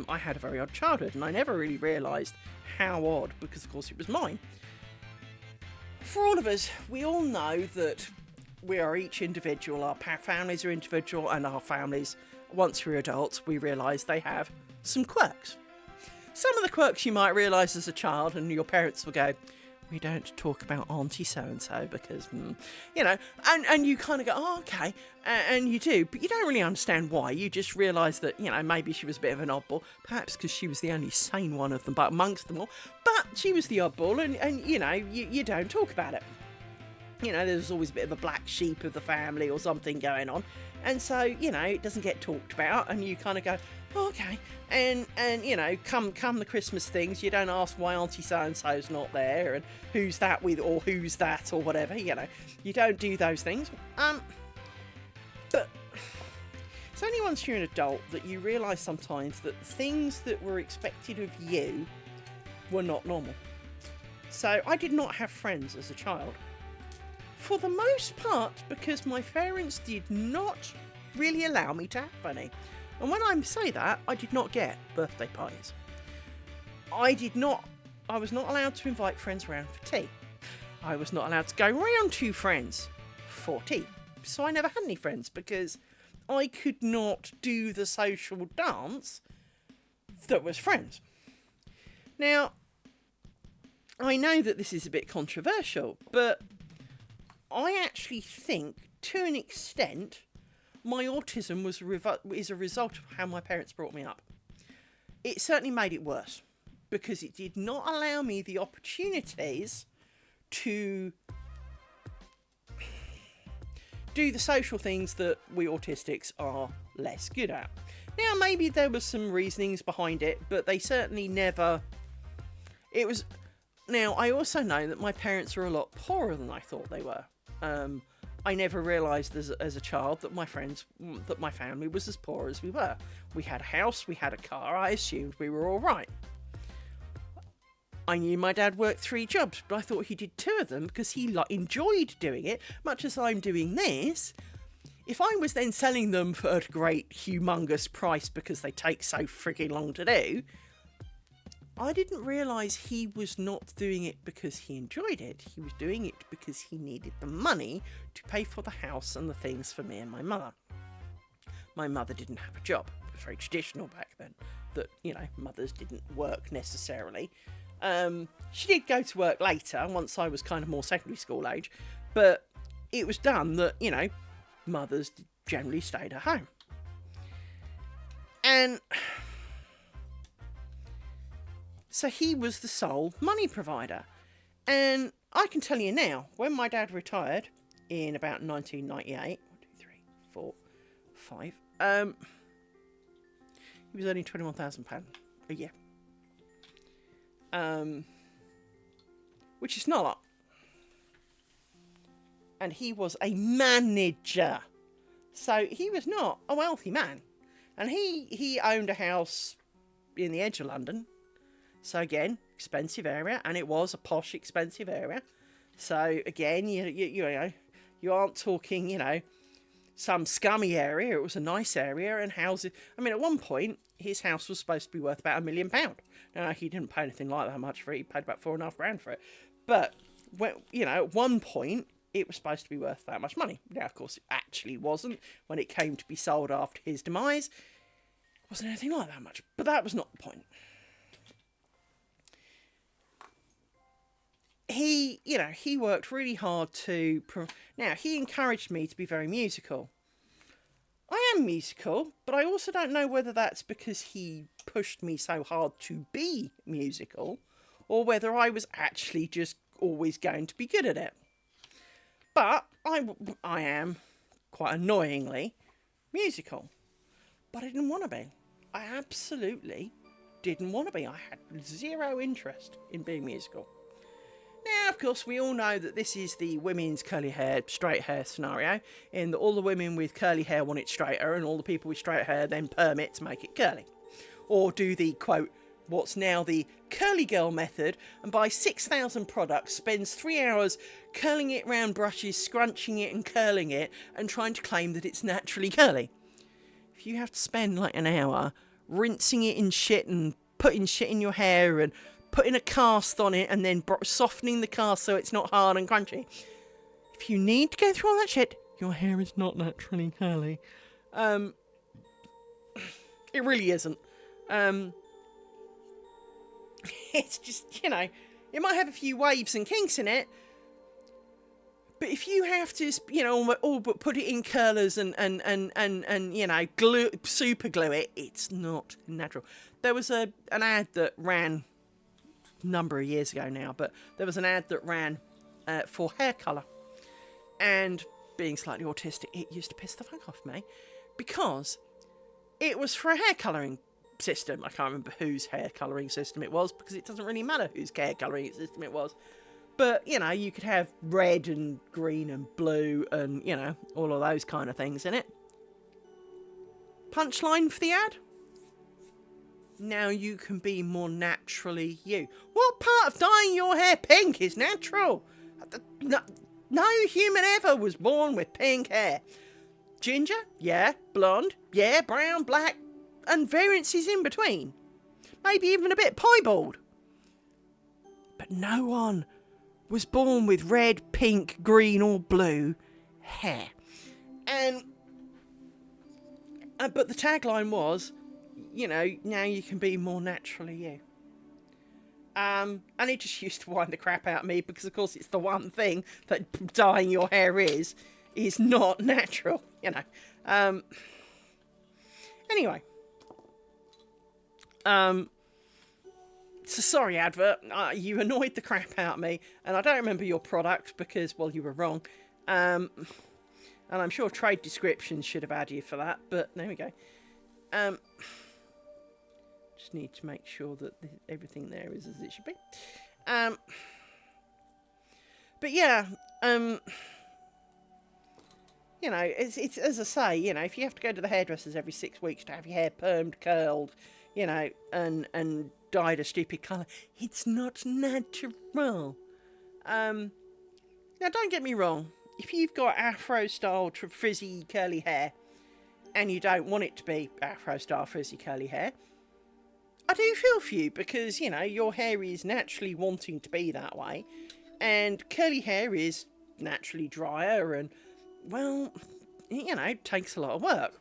I had a very odd childhood, and I never really realised how odd, because of course it was mine. For all of us, we all know that we are each individual. Our families are individual, and our families, once we're adults, we realise they have some quirks. Some of the quirks you might realise as a child, and your parents will go, we don't talk about Auntie so-and-so because, you know, and you kind of go, oh, okay, and you do, but you don't really understand why. You just realise that, you know, maybe she was a bit of an oddball, perhaps because she was the only sane one of them, but amongst them all, but she was the oddball, and you know, you don't talk about it. You know, there's always a bit of a black sheep of the family or something going on, and so, you know, it doesn't get talked about, and you kind of go, oh, okay, and you know, come the Christmas things, you don't ask why Auntie so-and-so's not there, and who's that with, or who's that, or whatever, you know, you don't do those things. But it's only once you're an adult that you realise sometimes that things that were expected of you were not normal. So I did not have friends as a child. For the most part, because my parents did not really allow me to have any. And when I say that, I did not get birthday parties. I was not allowed to invite friends around for tea. I was not allowed to go round to friends for tea. So I never had any friends because I could not do the social dance that was friends. Now, I know that this is a bit controversial, but I actually think, to an extent, my autism is a result of how my parents brought me up. It certainly made it worse, because it did not allow me the opportunities to do the social things that we autistics are less good at. Now, maybe there was some reasonings behind it, but they certainly never... Now, I also know that my parents were a lot poorer than I thought they were. I never realised as a child that my family was as poor as we were. We had a house, we had a car, I assumed we were all right. I knew my dad worked 3 jobs, but I thought he did 2 of them because he enjoyed doing it, much as I'm doing this. If I was then selling them for a great, humongous price because they take so frigging long to do, I didn't realise he was not doing it because he enjoyed it. He was doing it because he needed the money to pay for the house and the things for me and my mother. My mother didn't have a job. It was very traditional back then that, you know, mothers didn't work necessarily. She did go to work later, once I was kind of more secondary school age, but it was done that, you know, mothers generally stayed at home. And so he was the sole money provider. And I can tell you now, when my dad retired in about 1998, 1, 2, 3, 4, 5, he was earning £21,000 a year. Which is not a lot. And he was a manager. So he was not a wealthy man. And he owned a house in the edge of London. So again, expensive area, and it was a posh, expensive area. So again, you know, you aren't talking, you know, some scummy area. It was a nice area, and houses. I mean, at one point, his house was supposed to be worth about £1 million. Now, he didn't pay anything like that much for it. He paid about £4,500 for it. But at one point, it was supposed to be worth that much money. Now, of course, it actually wasn't. When it came to be sold after his demise, it wasn't anything like that much. But that was not the point. He worked really hard to... Now, he encouraged me to be very musical. I am musical, but I also don't know whether that's because he pushed me so hard to be musical, or whether I was actually just always going to be good at it. But I am, quite annoyingly, musical. But I didn't want to be. I absolutely didn't want to be. I had zero interest in being musical. Now, of course, we all know that this is the women's curly hair, straight hair scenario, in that all the women with curly hair want it straighter, and all the people with straight hair then perm it to make it curly. Or do the, quote, what's now the curly girl method, and buy 6,000 products, spends 3 hours curling it round brushes, scrunching it and curling it, and trying to claim that it's naturally curly. If you have to spend like an hour rinsing it in shit and putting shit in your hair and putting a cast on it and then softening the cast so it's not hard and crunchy. If you need to go through all that shit, your hair is not naturally curly. It really isn't. It's just, it might have a few waves and kinks in it, but if you have to, all but put it in curlers and glue, super glue it, it's not natural. There was an ad that ran number of years ago now, but there was an ad that ran for hair colour, and being slightly autistic, it used to piss the fuck off me, because it was for a hair colouring system. I can't remember whose hair colouring system it was, because it doesn't really matter whose hair colouring system it was, but you could have red and green and blue and all of those kind of things in it. Punchline for the ad: now you can be more naturally you. What part of dyeing your hair pink is natural? No human ever was born with pink hair. Ginger? Yeah. Blonde? Yeah. Brown, black, and variances in between. Maybe even a bit piebald. But no one was born with red, pink, green, or blue hair. And but the tagline was, now you can be more naturally you. And it just used to wind the crap out of me, because of course it's the one thing that dyeing your hair is not natural, Anyway. So sorry, advert, you annoyed the crap out of me, and I don't remember your product because, well, you were wrong. And I'm sure trade descriptions should have had you for that, but there we go. Just need to make sure that everything there is as it should be. But yeah, it's as I say, if you have to go to the hairdressers every 6 weeks to have your hair permed, curled, and dyed a stupid colour, it's not natural. Now, don't get me wrong. If you've got afro-style, frizzy, curly hair, and you don't want it to be afro-style, frizzy, curly hair, I do feel for you, because, your hair is naturally wanting to be that way, and curly hair is naturally drier, and, well, it takes a lot of work.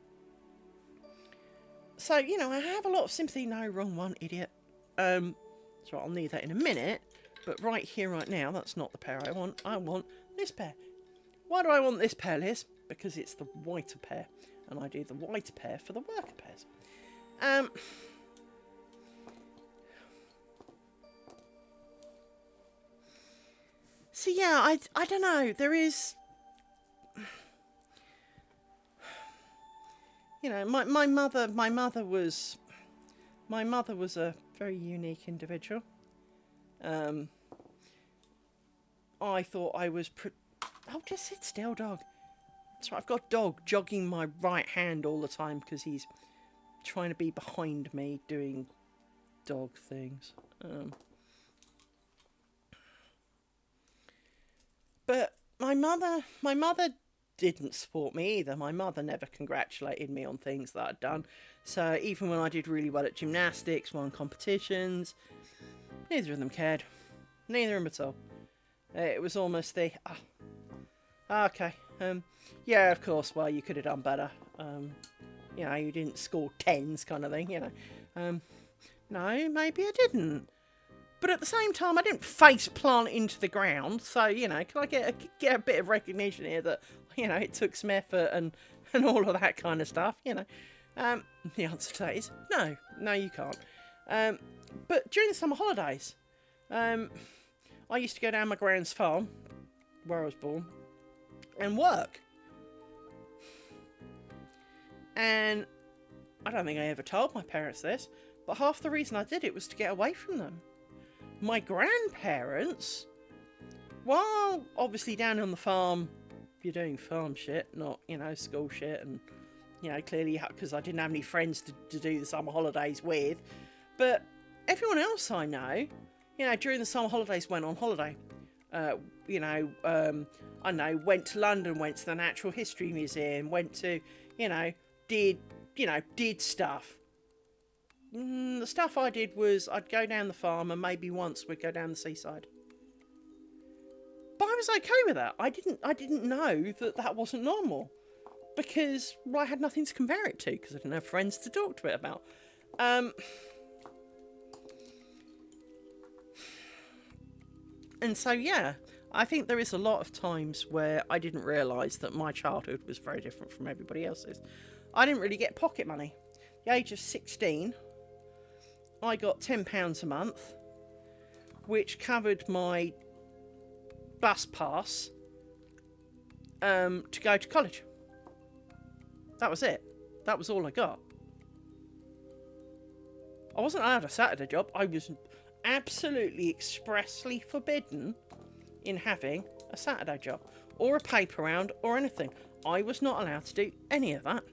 So, I have a lot of sympathy. No, wrong one, idiot. So I'll need that in a minute, but right here, right now, that's not the pair I want. I want this pair. Why do I want this pair, Liz? Because it's the whiter pair, and I do the whiter pair for the worker pairs. So yeah, I don't know. There is, my mother was a very unique individual. I thought I was oh, just sit still, dog. That's right, I've got dog jogging my right hand all the time because he's trying to be behind me doing dog things. But my mother didn't support me either. My mother never congratulated me on things that I'd done. So even when I did really well at gymnastics, won competitions, neither of them cared. Neither of them at all. It was almost the, okay, yeah, of course, well, you could have done better. You know, you didn't score tens kind of thing, you know. No, maybe I didn't. But at the same time, I didn't face plant into the ground. So, you know, can I get a bit of recognition here that, you know, it took some effort and all of that kind of stuff, you know. The answer to that is no. No, you can't. But during the summer holidays, I used to go down my grand's farm, where I was born, and work. And I don't think I ever told my parents this, but half the reason I did it was to get away from them. My grandparents, while obviously down on the farm, you're doing farm shit, not, you know, school shit, and, you know, clearly because I didn't have any friends to do the summer holidays with, but everyone else I know, you know, during the summer holidays went on holiday. You know, I know, went to London, went to the Natural History Museum, went to, you know, did stuff. The stuff I did was I'd go down the farm and maybe once we'd go down the seaside. But I was okay with that. I didn't know that wasn't normal because, well, I had nothing to compare it to because I didn't have friends to talk to it about. And so, yeah, I think there is a lot of times where I didn't realise that my childhood was very different from everybody else's. I didn't really get pocket money. At the age of 16, I got £10 a month, which covered my bus pass to go to college. That was it. That was all I got. I wasn't allowed a Saturday job. I was absolutely expressly forbidden in having a Saturday job or a paper round or anything. I was not allowed to do any of that.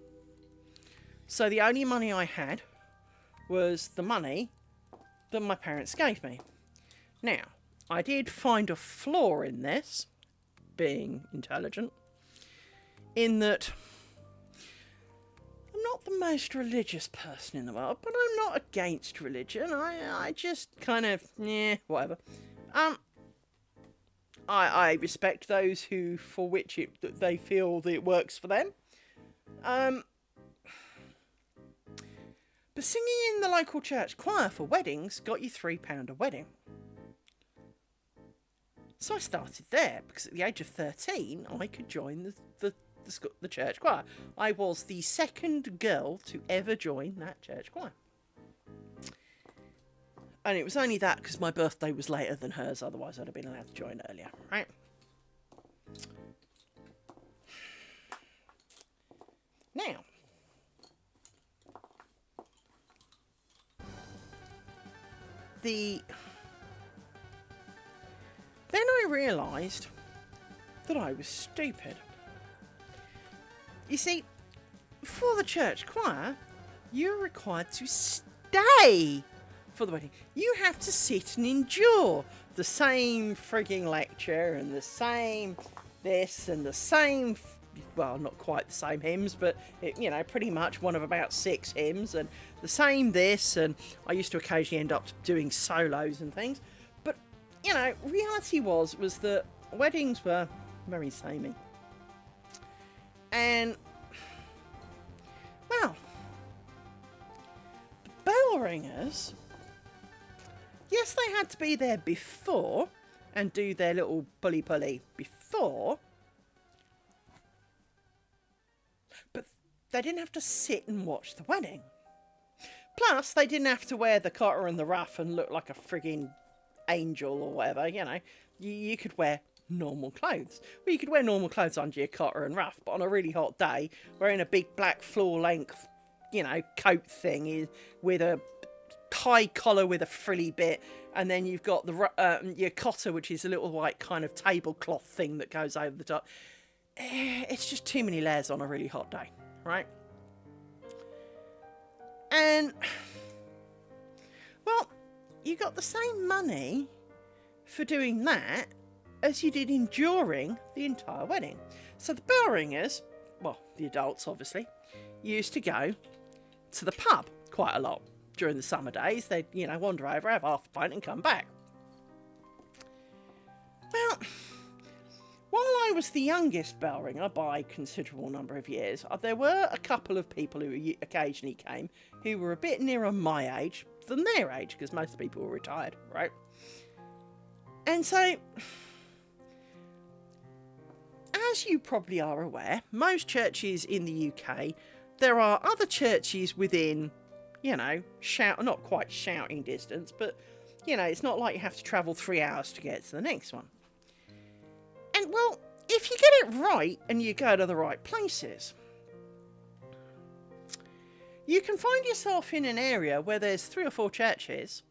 So the only money I had was the money that my parents gave me. Now, I did find a flaw in this, being intelligent, in that I'm not the most religious person in the world, but I'm not against religion. I just kind of, whatever. I respect those who, for which they feel that it works for them. But singing in the local church choir for weddings got you £3 a wedding. So I started there, because at the age of 13, I could join the church choir. I was the second girl to ever join that church choir. And it was only that because my birthday was later than hers, otherwise I'd have been allowed to join earlier, right? Now, then I realised that I was stupid. You see, for the church choir, you're required to stay for the wedding. You have to sit and endure the same frigging lecture and the same this and the same, well, not quite the same hymns, but, you know, pretty much one of about 6 hymns and the same this, and I used to occasionally end up doing solos and things. But, you know, reality was that weddings were very samey. And, well, the bell ringers, yes, they had to be there before and do their little pulley before, but they didn't have to sit and watch the wedding. Plus, they didn't have to wear the cotter and the ruff and look like a frigging angel or whatever, you know. You could wear normal clothes. Well, you could wear normal clothes under your cotter and ruff, but on a really hot day, wearing a big black floor-length, you know, coat thing with a high collar with a frilly bit, and then you've got your cotter, which is a little white kind of tablecloth thing that goes over the top. It's just too many layers on a really hot day, right? And, well, you got the same money for doing that as you did enduring the entire wedding. So the bell ringers, well, the adults obviously, used to go to the pub quite a lot during the summer days. They'd, you know, wander over, have half a pint and come back. Well, I was the youngest bell ringer by a considerable number of years, there were a couple of people who occasionally came who were a bit nearer my age than their age, because most people were retired, right? And so, as you probably are aware, most churches in the UK, there are other churches within, you know, not quite shouting distance, but, you know, it's not like you have to travel 3 hours to get to the next one. And, well, if you get it right and you go to the right places, you can find yourself in an area where there's 3 or 4 churches.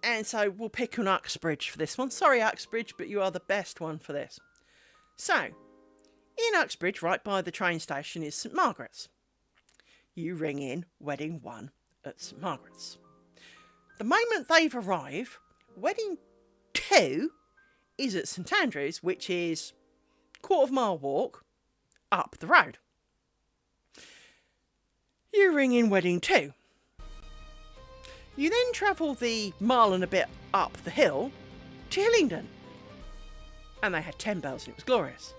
And so we'll pick an Uxbridge for this one. Sorry, Uxbridge, but you are the best one for this. So, in Uxbridge, right by the train station, is St Margaret's. You ring in wedding 1 at St Margaret's. The moment they've arrived, wedding 2 is at St Andrew's, which is a 1/4 mile walk up the road. You ring in wedding 2. You then travel the mile and a bit up the hill to Hillingdon. And they had 10 bells and it was glorious.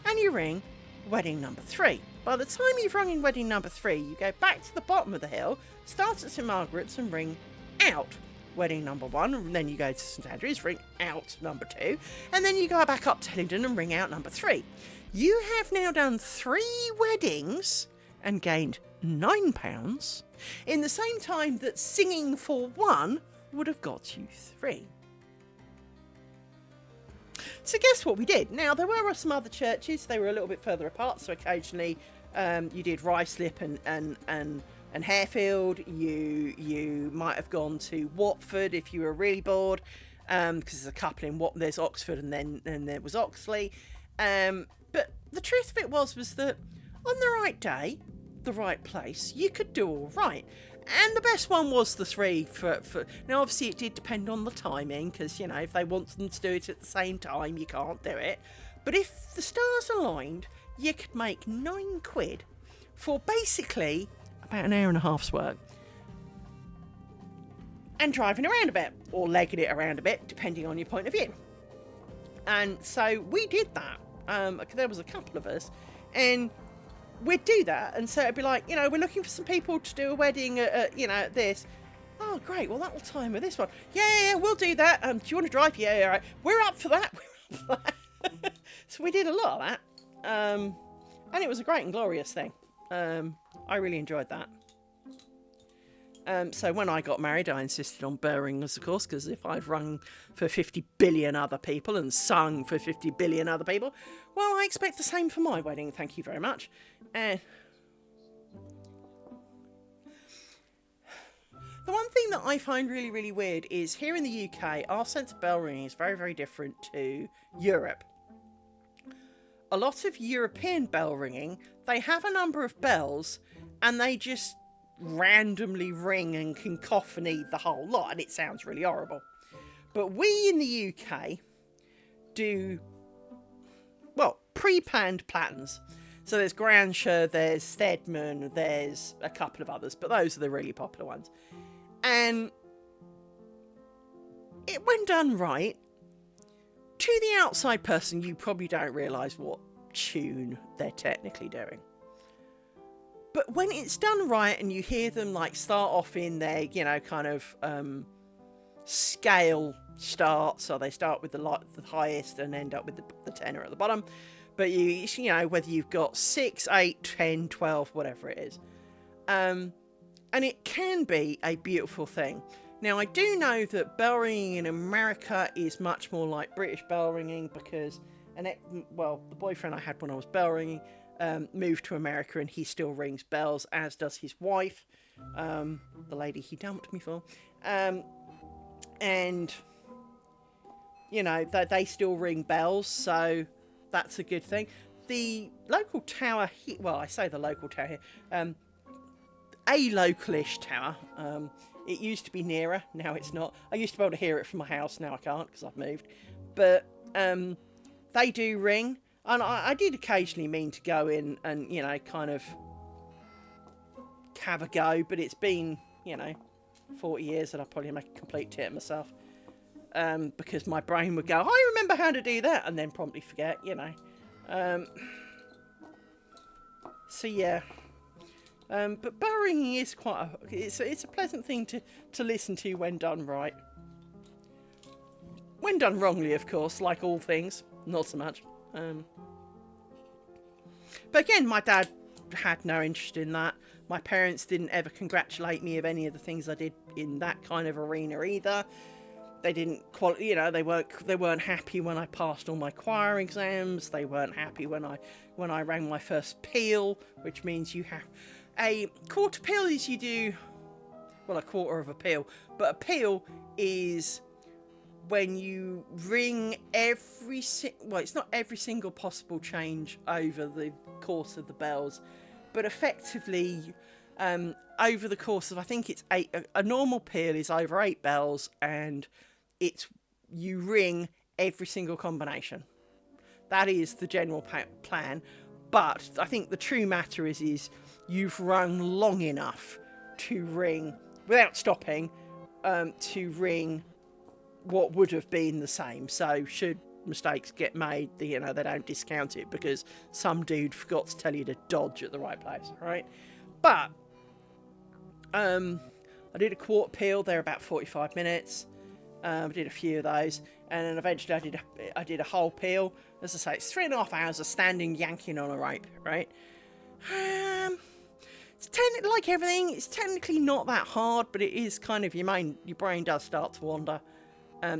And you ring wedding number 3. By the time you've rung in wedding number 3, you go back to the bottom of the hill, start at St Margaret's and ring out wedding number 1, and then you go to St Andrews, ring out number 2, and then you go back up to Hillingdon and ring out number 3. You have now done 3 weddings and gained £9 in the same time that singing for 1 would have got you 3. So guess what we did? Now, there were some other churches. They were a little bit further apart, so occasionally you did Ruislip and Harefield. You might have gone to Watford if you were really bored, because there's a couple in there's Oxford and then there was Oxley. But the truth of it was that on the right day, the right place, you could do all right. And the best one was the 3 for now. Obviously, it did depend on the timing, because, you know, if they want them to do it at the same time, you can't do it. But if the stars aligned, you could make £9 for basically about an hour and a half's work. And driving around a bit, or legging it around a bit, depending on your point of view. And so we did that. There was a couple of us, and we'd do that. And so it'd be like, you know, we're looking for some people to do a wedding at you know, at this. Oh, great. Well, that'll time with this one. Yeah, we'll do that. Do you want to drive? Yeah, all right. We're up for that. So we did a lot of that. And it was a great and glorious thing. I really enjoyed that. So when I got married, I insisted on bell ringers, of course, because if I'd rung for 50 billion other people and sung for 50 billion other people, well, I expect the same for my wedding. Thank you very much. The one thing that I find really, really weird is here in the UK, our sense of bell ringing is very, very different to Europe. A lot of European bell ringing, they have a number of bells and they just randomly ring and cacophony the whole lot, and it sounds really horrible. But we in the UK do, well, pre-planned patterns. So there's Granshire, there's Stedman, there's a couple of others, but those are the really popular ones. And when done right, to the outside person, you probably don't realise what tune they're technically doing. But when it's done right and you hear them like start off in their, you know, kind of scale start, so they start with the highest and end up with the tenor at the bottom. But you know, whether you've got 6, 8, 10, 12, whatever it is. And it can be a beautiful thing. Now, I do know that bell ringing in America is much more like British bell ringing, because the boyfriend I had when I was bell ringing moved to America, and he still rings bells, as does his wife, the lady he dumped me for. And, you know, they still ring bells, so that's a good thing. The local tower, I say the local tower here, a localish tower, it used to be nearer, now it's not. I used to be able to hear it from my house, now I can't because I've moved. But they do ring, and I did occasionally mean to go in and, you know, kind of have a go, but it's been, you know, 40 years that I'll probably make a complete tit of myself. Because my brain would go, I remember remember how to do that, and then promptly forget, you know. So yeah. But bell ringing is quite it's a pleasant thing to listen to when done right. When done wrongly, of course, like all things, not so much. But again, my dad had no interest in that. My parents didn't ever congratulate me of any of the things I did in that kind of arena either. They didn't you know, they weren't happy when I passed all my choir exams. They weren't happy when I rang my first peal, which means you have a quarter peal is you do, well, a quarter of a peal, but a peal is when you ring well, it's not every single possible change over the course of the bells, but effectively over the course of, I think it's 8, a normal peal is over 8 bells, and you ring every single combination. That is the general plan. But I think the true matter is you've rung long enough to ring, without stopping, to ring what would have been the same. So should mistakes get made, you know, they don't discount it because some dude forgot to tell you to dodge at the right place, right? But I did a quarter peal. They're about 45 minutes. I did a few of those, and then eventually I did a whole peal. As I say, it's 3.5 hours of standing yanking on a rope, right? It's like everything, it's technically not that hard, but it is kind of your brain does start to wander.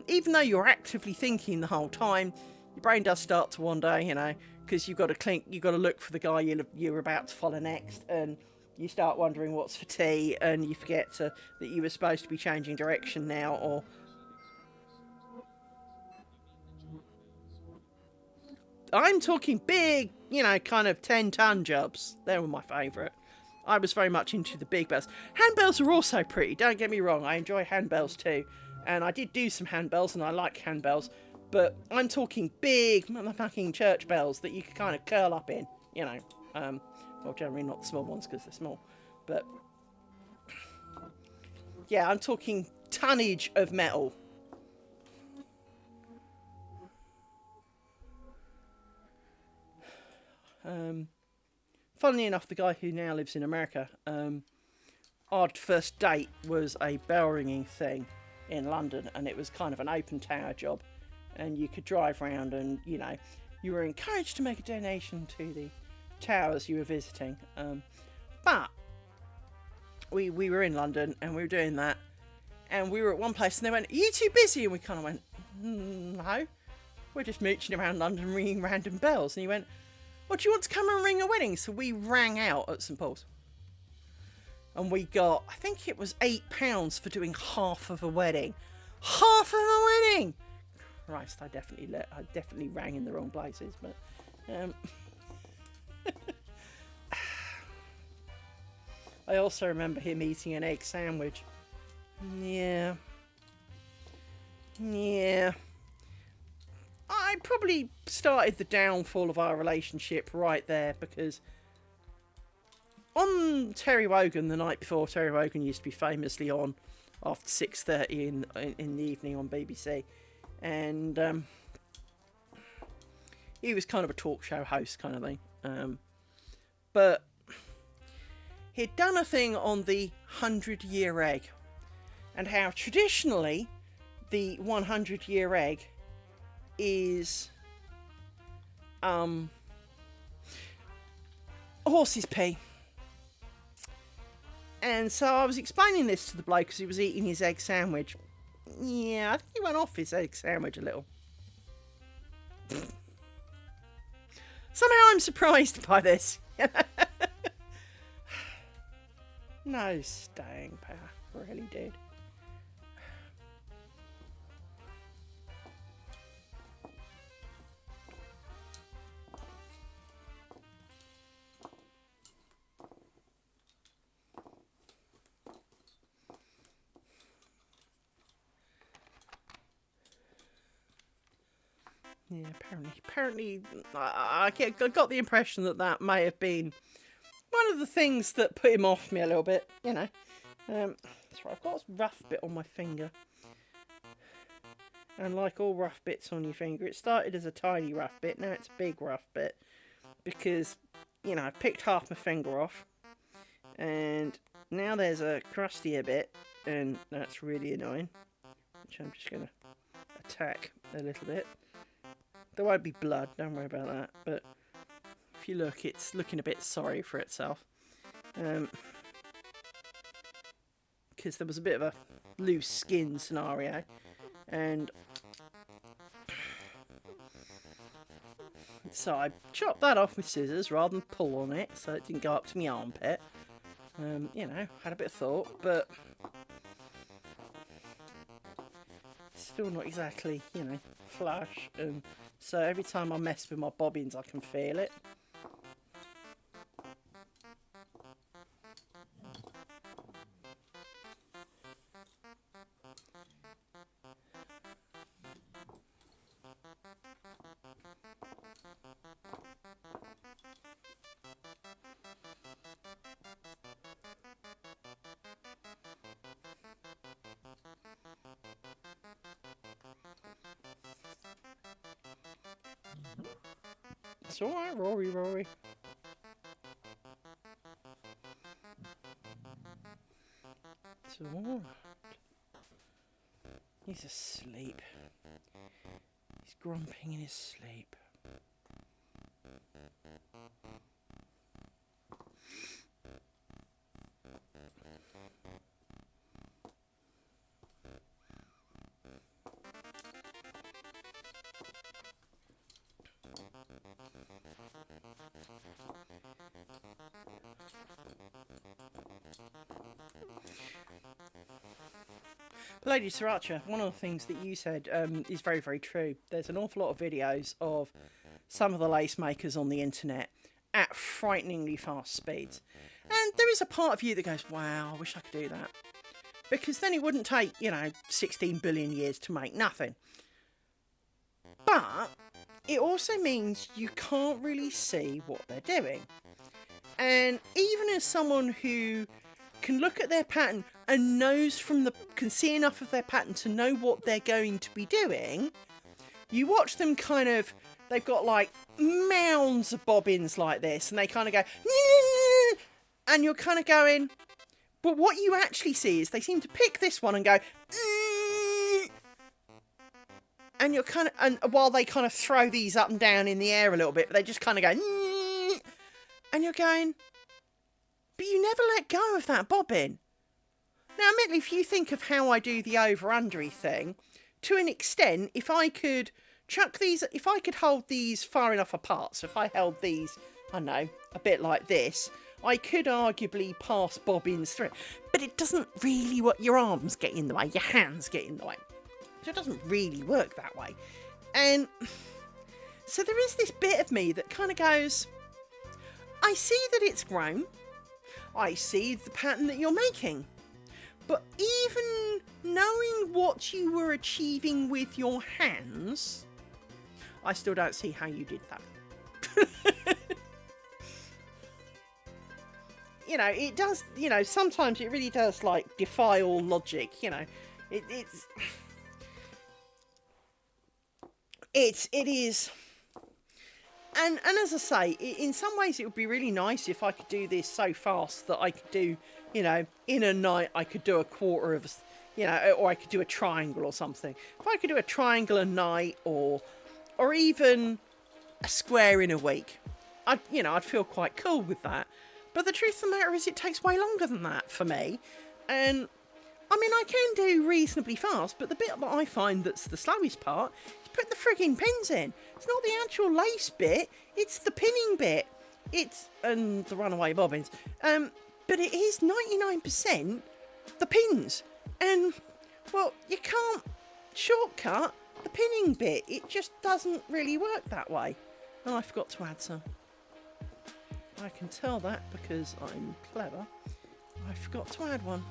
Even though you're actively thinking the whole time, your brain does start to wander, you know, because you've got to look for the guy you're about to follow next, and you start wondering what's for tea, and you forget that you were supposed to be changing direction now, or I'm talking big, you know, kind of 10-ton jobs. They were my favourite. I was very much into the big bells. Handbells are also pretty, don't get me wrong. I enjoy handbells too. And I did do some handbells, and I like handbells. But I'm talking big motherfucking church bells that you can kind of curl up in, you know. Well, generally not the small ones because they're small. But yeah, I'm talking tonnage of metal. Funnily enough, the guy who now lives in America, our first date was a bell ringing thing in London, and it was kind of an open tower job, and you could drive around, and you know, you were encouraged to make a donation to the towers you were visiting. But we were in London, and we were doing that, and we were at one place, and they went, "Are you too busy?" And we kind of went, "No, we're just mooching around London ringing random bells." And he went, "What, do you want to come and ring a wedding?" So we rang out at St Paul's. And we got, I think it was £8 for doing half of a wedding. Half of a wedding! Christ, I definitely rang in the wrong places, but I also remember him eating an egg sandwich. Yeah. I probably started the downfall of our relationship right there, because on Terry Wogan, the night before, Terry Wogan used to be famously on after 6:30 in the evening on BBC, and he was kind of a talk show host kind of thing, but he'd done a thing on the 100-year egg, and how traditionally the 100-year egg is horse's pee. And so I was explaining this to the bloke as he was eating his egg sandwich. Yeah, I think he went off his egg sandwich a little. Somehow I'm surprised by this. No staying power, really did. Yeah, apparently, I got the impression that may have been one of the things that put him off me a little bit, you know. That's right, I've got a rough bit on my finger. And like all rough bits on your finger, it started as a tiny rough bit, now it's a big rough bit. Because, you know, I picked half my finger off. And now there's a crustier bit, and that's really annoying. Which I'm just going to attack a little bit. There won't be blood, don't worry about that. But if you look, it's looking a bit sorry for itself. Because there was a bit of a loose skin scenario. And so I chopped that off with scissors rather than pull on it, so it didn't go up to my armpit. You know, had a bit of thought, but still not exactly, you know, flush. And so every time I mess with my bobbins, I can feel it. It's alright, Rory. It's alright. He's asleep. He's grumping in his sleep. Lady Sriracha, one of the things that you said is very, very true. There's an awful lot of videos of some of the lace makers on the internet at frighteningly fast speeds. And there is a part of you that goes, wow, I wish I could do that. Because then it wouldn't take, 16 billion years to make nothing. But it also means you can't really see what they're doing. And even as someone who can look at their pattern and can see enough of their pattern to know what they're going to be doing, you watch them they've got like mounds of bobbins like this, and they kind of go, nee! And you're kind of going, but what you actually see is they seem to pick this one and go, nee! And you're and while they kind of throw these up and down in the air a little bit, they just kind of go, nee! And you're going, but you never let go of that bobbin. Now, admittedly, if you think of how I do the over-undery thing, to an extent, if I could hold these far enough apart, so if I held these, I don't know, a bit like this, I could arguably pass bobbins through. But it doesn't really work. Your arms get in the way, your hands get in the way. So it doesn't really work that way. And so there is this bit of me that kind of goes, I see that it's grown. I see the pattern that you're making. But even knowing what you were achieving with your hands, I still don't see how you did that. It does, sometimes it really does, defy all logic, it is. And as I say, in some ways it would be really nice if I could do this so fast that I could do, in a night I could do a quarter of, or I could do a triangle or something. If I could do a triangle a night or even a square in a week, I'd feel quite cool with that. But the truth of the matter is it takes way longer than that for me. And I can do reasonably fast, but the bit that I find that's the slowest part is putting the frigging pins in. It's not the actual lace bit, it's the pinning bit. And the runaway bobbins. But it is 99% the pins. And, well, you can't shortcut the pinning bit. It just doesn't really work that way. And I forgot to add some. I can tell that because I'm clever. I forgot to add one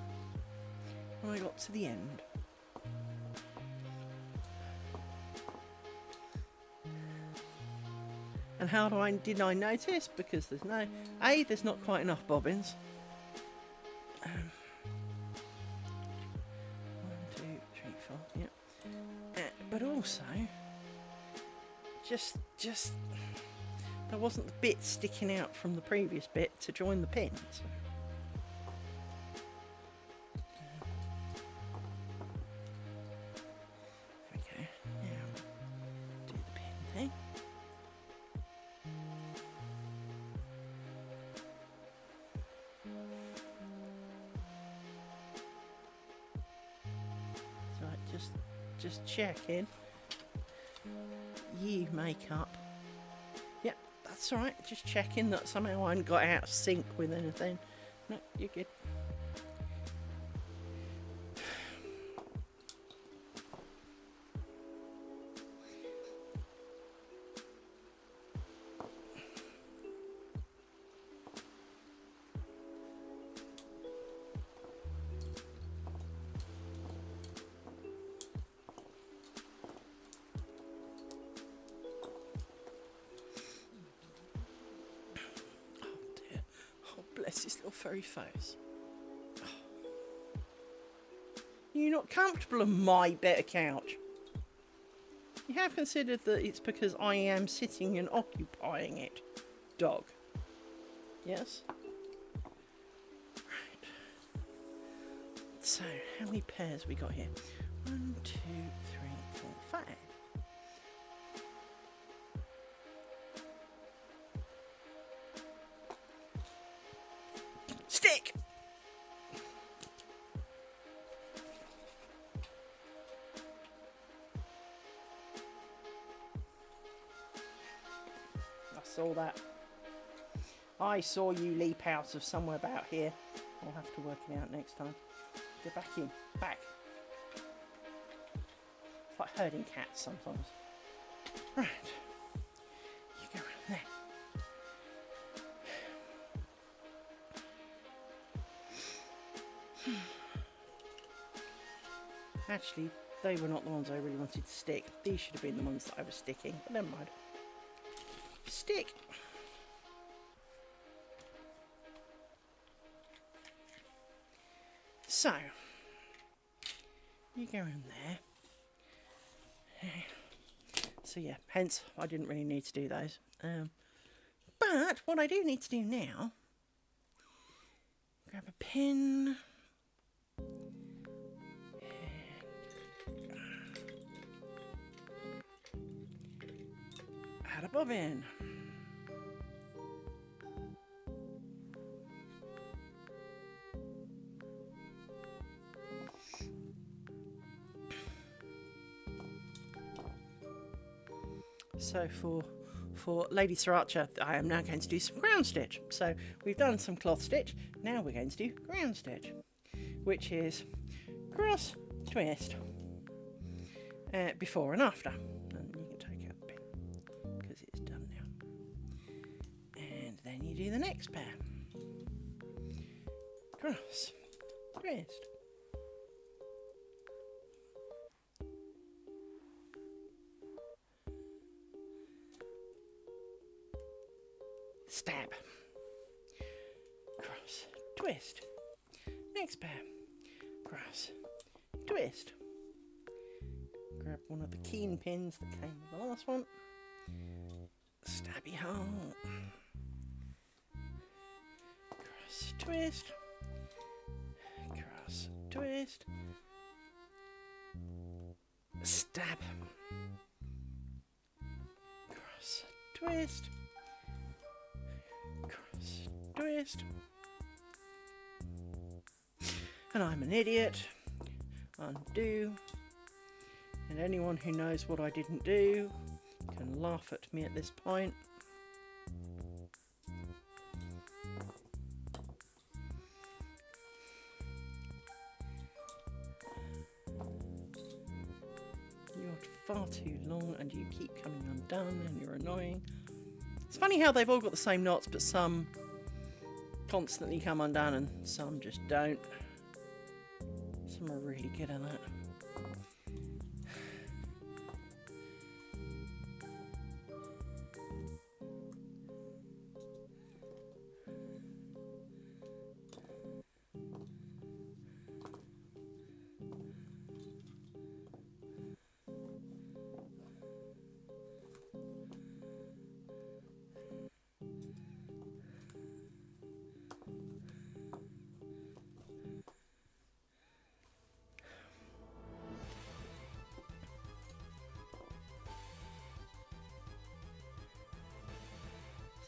when I got to the end. And how did I notice? Because there's not quite enough bobbins. 1, 2, 3, 4, yeah. But also, just there wasn't the bit sticking out from the previous bit to join the pins. Okay, now do the pin thing. So just checking. You make up. Yep, that's alright. Just checking that somehow I hadn't got out of sync with anything. No, you're good. Bless his little furry face. You're not comfortable on my better couch. You have considered that it's because I am sitting and occupying it, dog. Yes? Right. So, how many pairs we got here? 1, 2, 3, 4, 5. Stick! I saw that. I saw you leap out of somewhere about here. I'll have to work it out next time. Get back in. Back. It's like herding cats sometimes. Right. You go around there. Actually, they were not the ones I really wanted to stick. These should have been the ones that I was sticking, but never mind. Stick! So, you go in there. So yeah, hence I didn't really need to do those. But what I do need to do now, grab a pin. Add a bobbin. So for Lady Sriracha, I am now going to do some ground stitch. So we've done some cloth stitch, now we're going to do ground stitch, which is cross, twist, before and after. And you can take out the pin, because it's done now. And then you do the next pair. Cross, twist. Stab, cross, twist, next pair, cross, twist, grab one of the keen pins that came with the last one, stabby hole, cross, twist, cross, twist, stab, cross, twist, twist. And I'm an idiot. Undo. And anyone who knows what I didn't do can laugh at me at this point. You're far too long and you keep coming undone and you're annoying. It's funny how they've all got the same knots, but some constantly come undone and some just don't. Some are really good at that.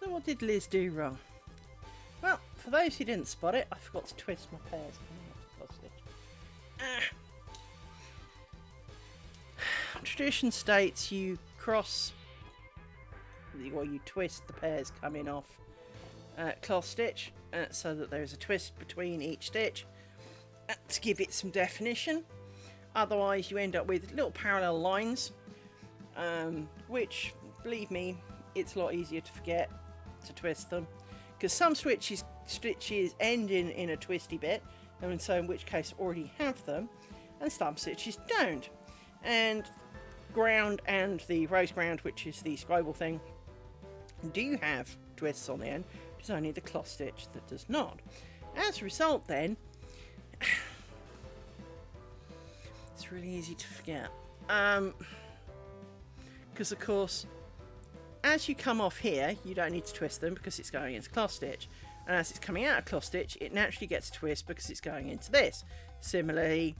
So what did Liz do wrong? Well, for those who didn't spot it, I forgot to twist my pears. Tradition states you cross, or you twist the pears coming off cloth stitch so that there is a twist between each stitch to give it some definition. Otherwise you end up with little parallel lines, which, believe me, it's a lot easier to forget to twist them, because some stitches end in a twisty bit, and so in which case already have them, and some stitches don't. And ground and the rose ground, which is the scroll thing, do have twists on the end. It's only the cloth stitch that does not. As a result then, it's really easy to forget, because of course as you come off here you don't need to twist them because it's going into cloth stitch, and as it's coming out of cloth stitch it naturally gets a twist because it's going into this. Similarly,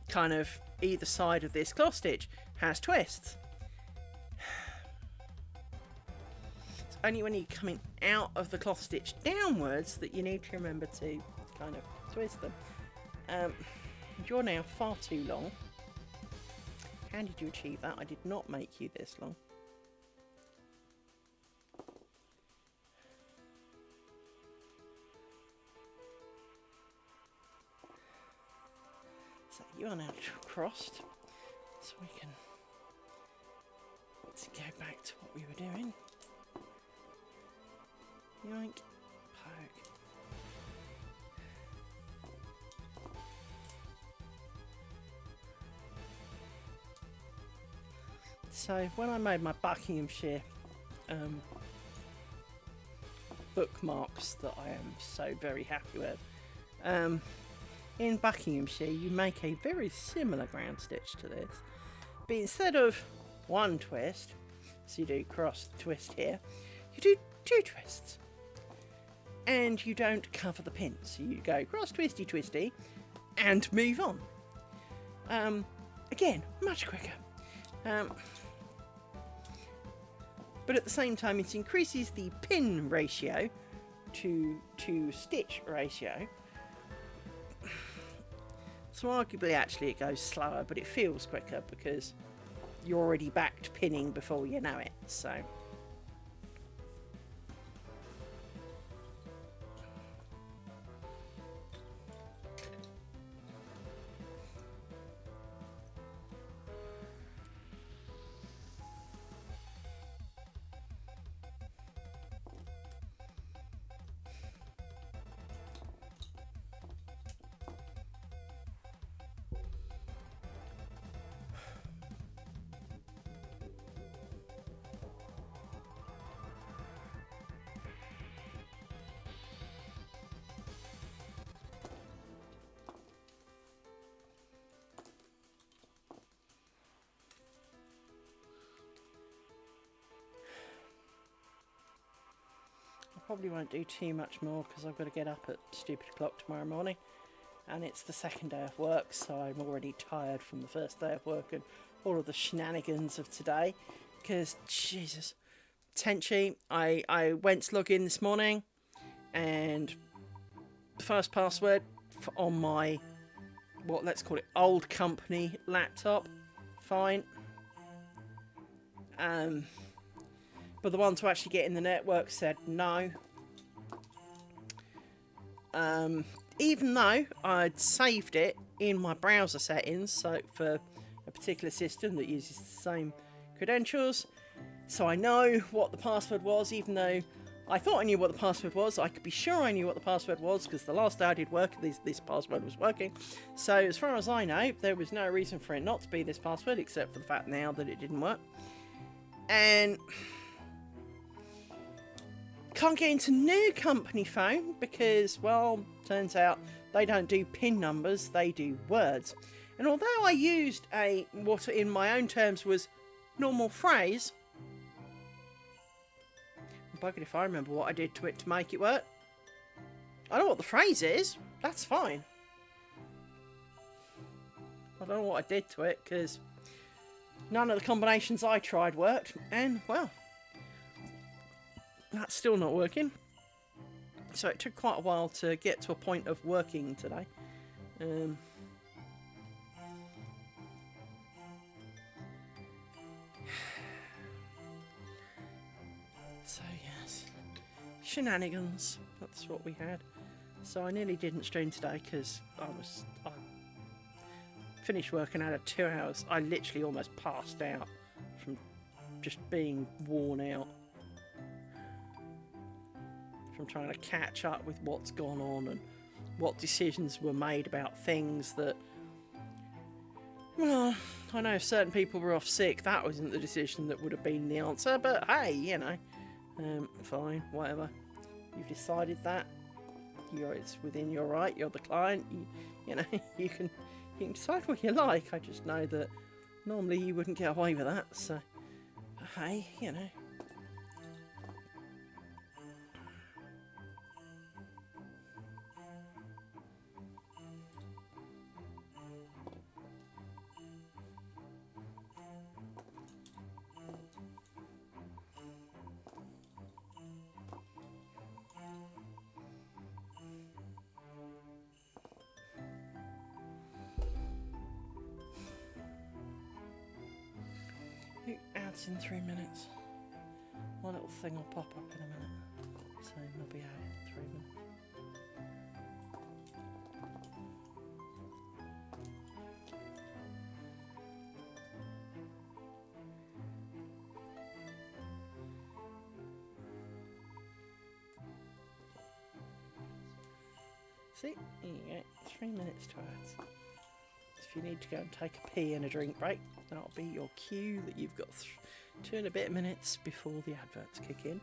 kind of either side of this cloth stitch has twists. It's only when you're coming out of the cloth stitch downwards that you need to remember to kind of twist them. You're now far too long. How did you achieve that? I did not make you this long. So you are now crossed, so we can go back to what we were doing. Yoink, poke. So when I made my Buckinghamshire bookmarks that I am so very happy with, in Buckinghamshire you make a very similar ground stitch to this, but instead of one twist, so you do cross twist here, you do two twists, and you don't cover the pin, so you go cross twisty twisty and move on. Again, much quicker, but at the same time it increases the pin ratio to stitch ratio. So arguably actually it goes slower, but it feels quicker because you're already back to pinning before you know it. So probably won't do too much more because I've got to get up at stupid o'clock tomorrow morning, and it's the second day of work, so I'm already tired from the first day of work and all of the shenanigans of today. Because Jesus, Tenchi, I went to log in this morning, and the first password on my, what, let's call it old company laptop, fine. But the one to actually get in the network said no. Even though I'd saved it in my browser settings, so for a particular system that uses the same credentials, so I know what the password was. Even though I thought I knew what the password was, I could be sure I knew what the password was because the last day I did work, this password was working. So as far as I know, there was no reason for it not to be this password, except for the fact now that it didn't work. And can't get into new company phone because, well, turns out they don't do PIN numbers, they do words. And although I used what in my own terms was normal phrase, I'm buggered if I remember what I did to it to make it work. I know what the phrase is, that's fine. I don't know what I did to it because none of the combinations I tried worked, and well, that's still not working. So it took quite a while to get to a point of working today. So yes, shenanigans, that's what we had. So I nearly didn't stream today because I finished work and had 2 hours. I literally almost passed out from just being worn out from trying to catch up with what's gone on and what decisions were made about things that, well, I know if certain people were off sick, that wasn't the decision that would have been the answer, but hey, you know, fine, whatever. You've decided that. It's within your right. You're the client. You know, you can decide what you like. I just know that normally you wouldn't get away with that. So, hey, you know. Ads in 3 minutes. My little thing will pop up in a minute. So we'll be out in 3 minutes. See, there you go, 3 minutes to ads. If you need to go and take a pee and a drink break, that'll be your cue that you've got 2 and a bit minutes before the adverts kick in.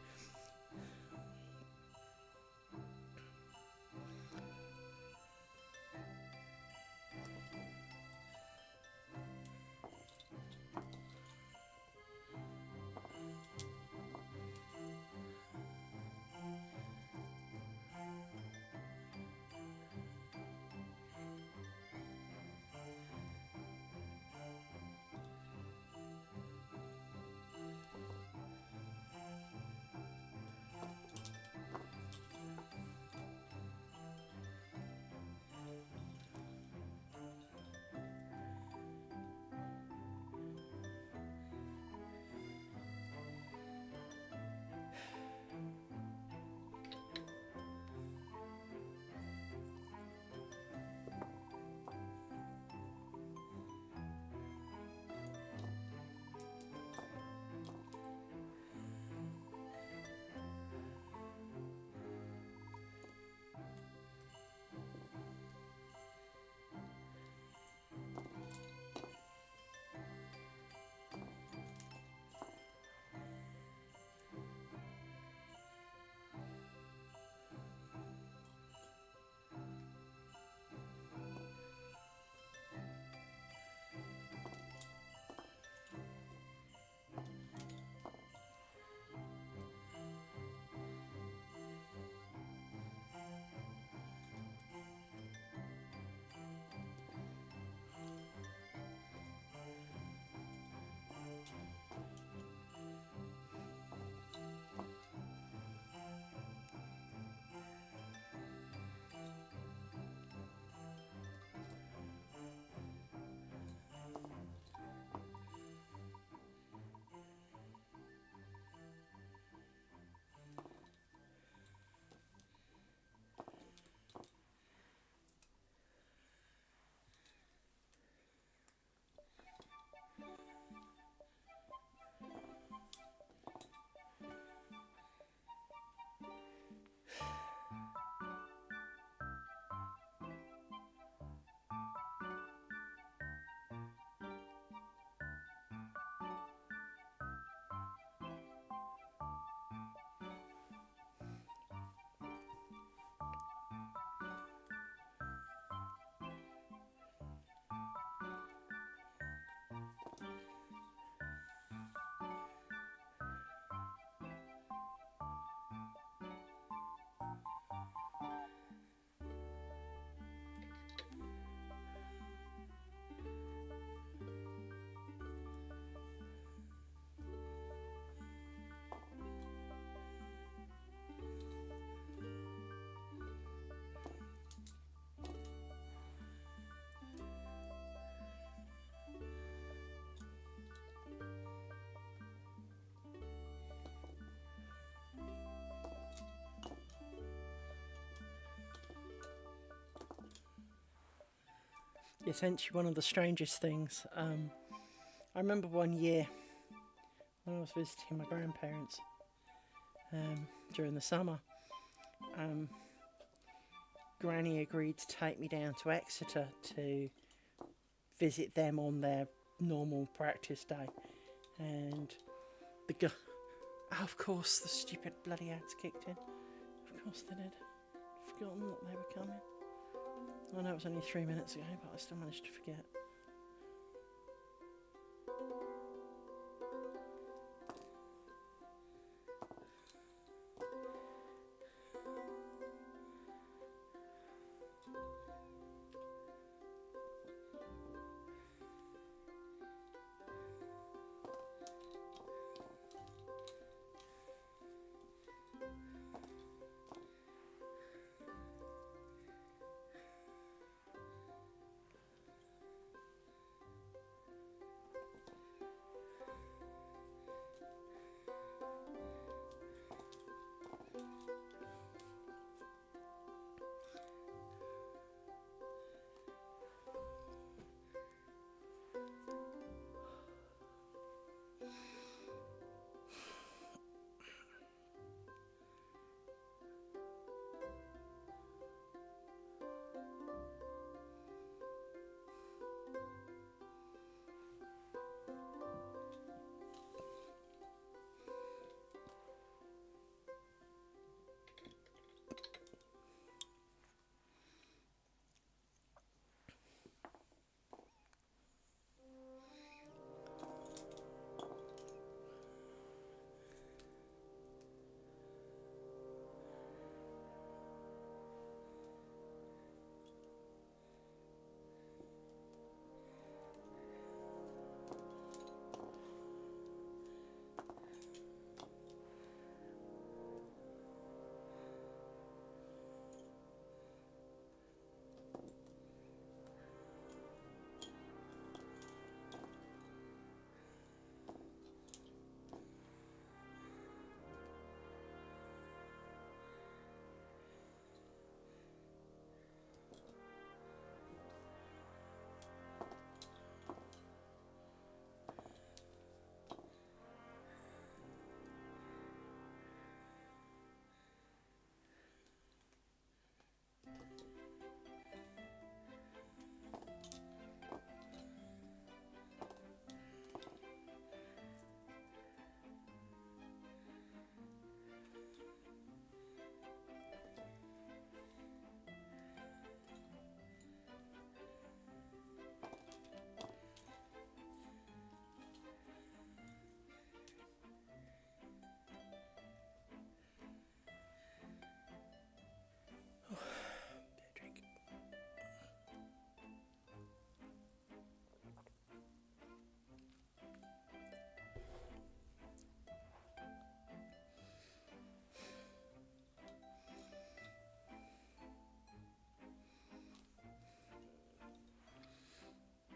essentially one of the strangest things. I remember one year when I was visiting my grandparents during the summer. Granny agreed to take me down to Exeter to visit them on their normal practice day, and of course the stupid bloody ads kicked in. Of course they did. Forgotten that they were coming. I know it was only 3 minutes ago, but I still managed to forget.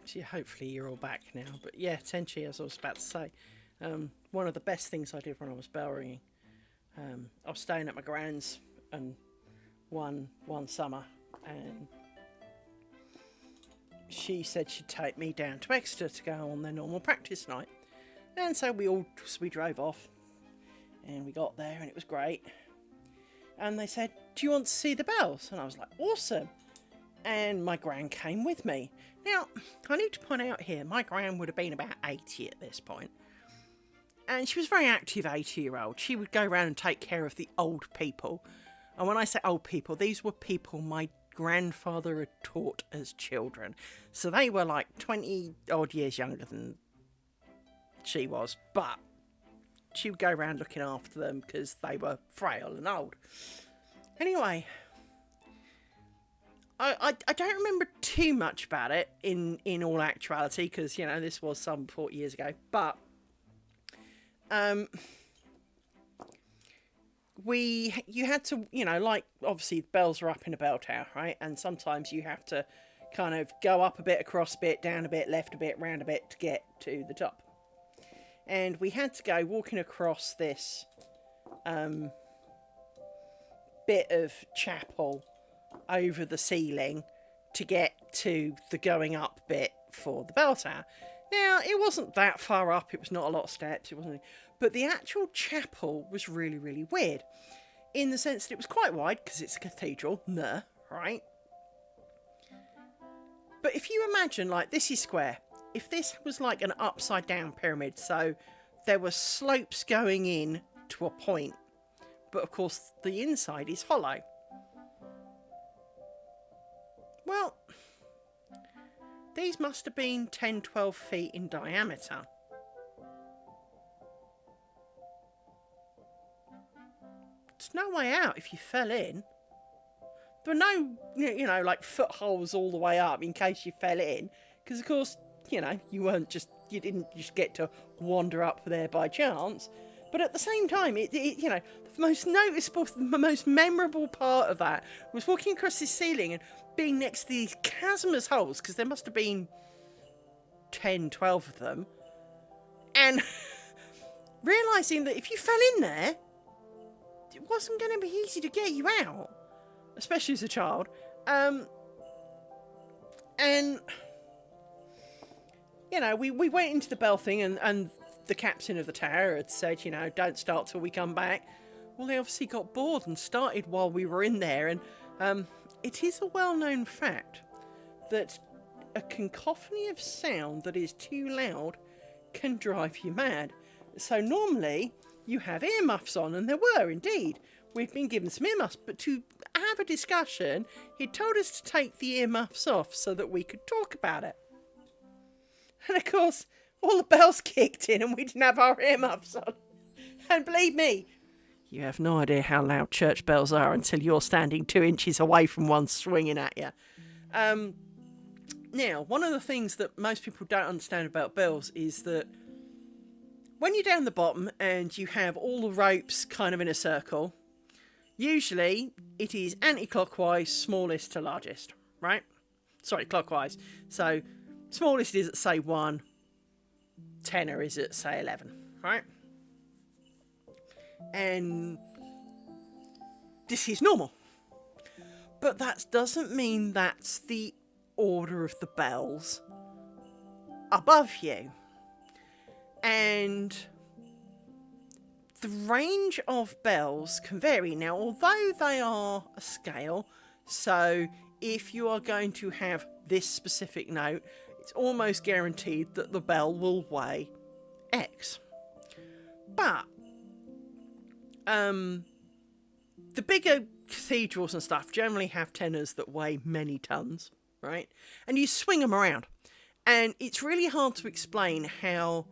So yeah, hopefully you're all back now. But yeah, Tenchi, as I was about to say, one of the best things I did when I was bell ringing, I was staying at my grand's and one summer, and she said she'd take me down to Exeter to go on their normal practice night. And so we drove off, and we got there, and it was great. And they said, "Do you want to see the bells?" And I was like, "Awesome!" And my gran came with me. Now, I need to point out here, my gran would have been about 80 at this point. And she was a very active 80-year-old. She would go around and take care of the old people. And when I say old people, these were people my grandfather had taught as children. So they were like 20-odd years younger than she was. But she would go around looking after them because they were frail and old. Anyway, I don't remember too much about it in all actuality, because, you know, this was some 40 years ago. But you had to, you know, like, obviously the bells are up in a bell tower, right? And sometimes you have to kind of go up a bit, across a bit, down a bit, left a bit, round a bit to get to the top. And we had to go walking across this bit of chapel over the ceiling to get to the going up bit for the bell tower. Now, it wasn't that far up, it was not a lot of steps, it wasn't, but the actual chapel was really, really weird, in the sense that it was quite wide, because it's a cathedral, right? But if you imagine, like, this is square, if this was like an upside down pyramid, so there were slopes going in to a point, but of course the inside is hollow. Well, these must have been 10-12 feet in diameter. There's no way out if you fell in. There were no, like footholes all the way up in case you fell in. Because, of course, you didn't just get to wander up there by chance. But at the same time, the most noticeable, the most memorable part of that was walking across this ceiling and being next to these chasmous holes, because there must have been 10, 12 of them, and realising that if you fell in there, it wasn't going to be easy to get you out, especially as a child. And we went into the bell thing, and the captain of the tower had said, don't start till we come back. Well, they obviously got bored and started while we were in there, and it is a well-known fact that a cacophony of sound that is too loud can drive you mad. So normally you have earmuffs on, and there were indeed. We'd been given some earmuffs, but to have a discussion, he told us to take the earmuffs off so that we could talk about it. And of course, all the bells kicked in and we didn't have our earmuffs on. And believe me, you have no idea how loud church bells are until you're standing 2 inches away from one swinging at you. Now, one of the things that most people don't understand about bells is that when you're down the bottom and you have all the ropes kind of in a circle, usually it is anti-clockwise, smallest to largest, right? Sorry, clockwise. So smallest is at, say, 1, tenor is at, say, 11, right? And this is normal. But that doesn't mean that's the order of the bells above you. And the range of bells can vary. Now, although they are a scale, so if you are going to have this specific note, it's almost guaranteed that the bell will weigh X. But the bigger cathedrals and stuff generally have tenors that weigh many tons, right? And you swing them around. And it's really hard to explain how,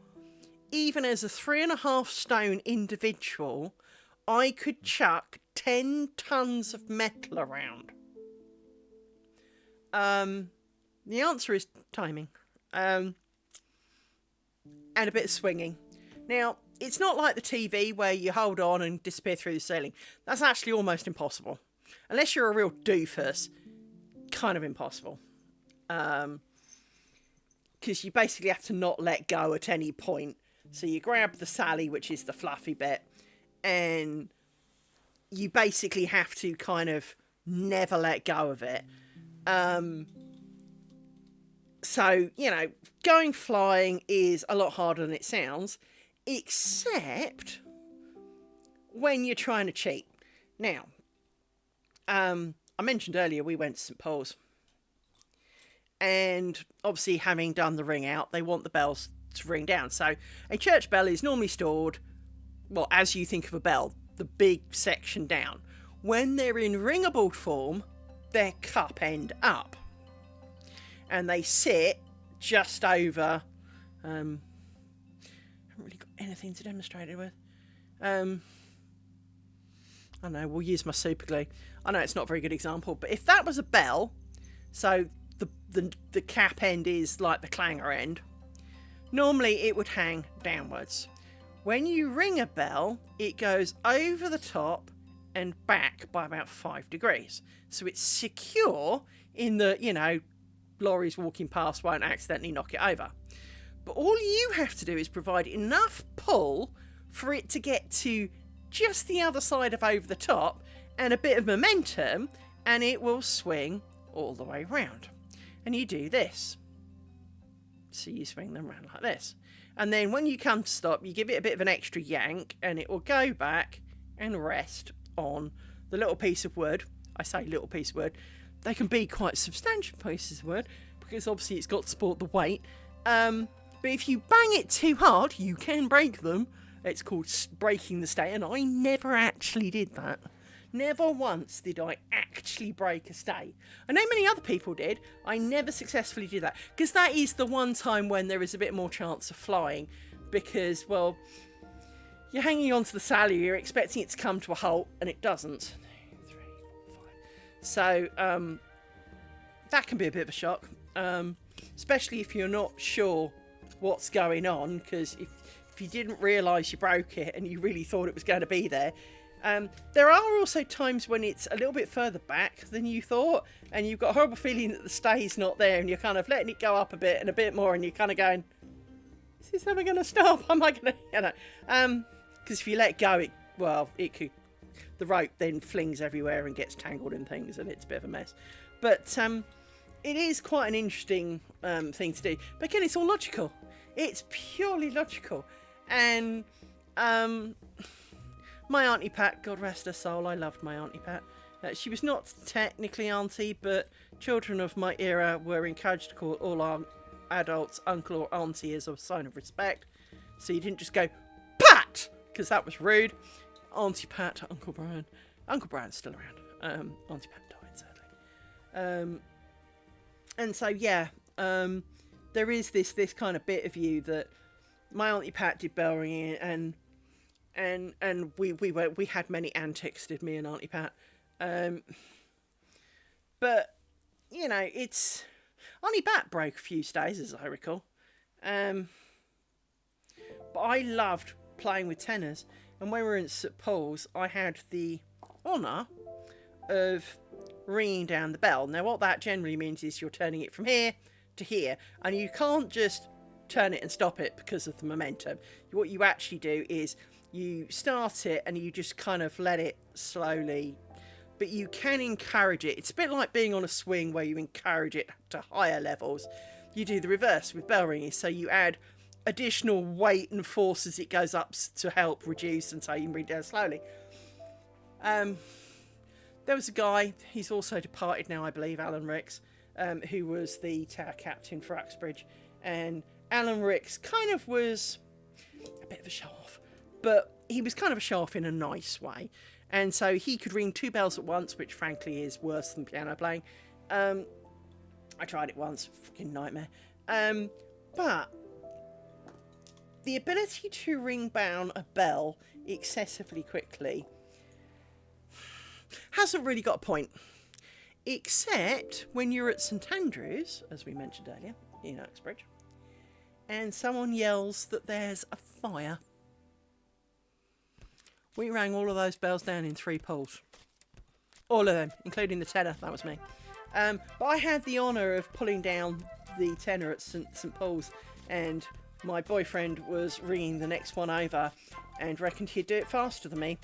even as a 3.5 stone individual, I could chuck 10 tons of metal around. The answer is timing. And a bit of swinging. Now, it's not like the TV where you hold on and disappear through the ceiling. That's actually almost impossible. Unless you're a real doofus, kind of impossible. Because you basically have to not let go at any point. So you grab the Sally, which is the fluffy bit, and you basically have to kind of never let go of it. So, going flying is a lot harder than it sounds, except when you're trying to cheat. Now, I mentioned earlier we went to St. Paul's. And obviously, having done the ring out, they want the bells to ring down. So a church bell is normally stored, well, as you think of a bell, the big section down. When they're in ringable form, they're cup end up. And they sit just over, I haven't really got anything to demonstrate it with. I don't know, we'll use my super glue. I know it's not a very good example, but if that was a bell, so the cap end is like the clanger end, normally it would hang downwards. When you ring a bell, it goes over the top and back by about 5 degrees. So it's secure in that, lorries walking past won't accidentally knock it over. But all you have to do is provide enough pull for it to get to just the other side of over the top and a bit of momentum, and it will swing all the way round. and you do this. So you swing them around like this. And then when you come to stop, you give it a bit of an extra yank, and it will go back and rest on the little piece of wood. I say little piece of wood. They can be quite substantial pieces of wood, because obviously it's got to support the weight. But if you bang it too hard, you can break them. It's called breaking the stay, and I never actually did that. Never once did I actually break a stay. I know many other people did. I never successfully did that, because that is the one time when there is a bit more chance of flying, because, well, you're hanging onto the saddle, you're expecting it to come to a halt, and it doesn't. 2, 3, 4, 5. So, that can be a bit of a shock, especially if you're not sure what's going on, because if you didn't realise you broke it and you really thought it was going to be there. There are also times when it's a little bit further back than you thought, and you've got a horrible feeling that the stay's not there, and you're kind of letting it go up a bit and a bit more, and you're kind of going, is this ever going to stop? Am I going to, because if you let go, it could, the rope then flings everywhere and gets tangled in things, and it's a bit of a mess. But it is quite an interesting thing to do. But again, it's all logical. It's purely logical. And my Auntie Pat, God rest her soul, I loved my Auntie Pat. She was not technically auntie, but children of my era were encouraged to call all our adults uncle or auntie as a sign of respect. So you didn't just go, Pat! Because that was rude. Auntie Pat, Uncle Brian. Uncle Brian's still around. Auntie Pat died, sadly. And so, yeah, there is this kind of bit of you that my Auntie Pat did bell ringing, and we had many antics, did me and Auntie Pat. But it's Auntie Pat broke a few stays, as I recall. But I loved playing with tenors, and when we were in St Paul's, I had the honour of ringing down the bell. Now, what that generally means is you're turning it from here to here, and you can't just turn it and stop it because of the momentum. What you actually do is you start it and you just kind of let it slowly, but you can encourage it. It's a bit like being on a swing where you encourage it to higher levels. You do the reverse with bell ringing, so you add additional weight and force as it goes up to help reduce, and so you can bring it down slowly. There was a guy, he's also departed now, I believe, Alan Ricks, who was the tower captain for Uxbridge, and Alan Ricks kind of was a bit of a show-off, but he was kind of a show-off in a nice way, and so he could ring 2 bells at once, which frankly is worse than piano playing. I tried it once, freaking nightmare. But the ability to ring down a bell excessively quickly hasn't really got a point, except when you're at St Andrews, as we mentioned earlier, in Uxbridge, and someone yells that there's a fire. We rang all of those bells down in 3 pulls. All of them, including the tenor. That was me. But I had the honour of pulling down the tenor at St Paul's, and my boyfriend was ringing the next one over and reckoned he'd do it faster than me.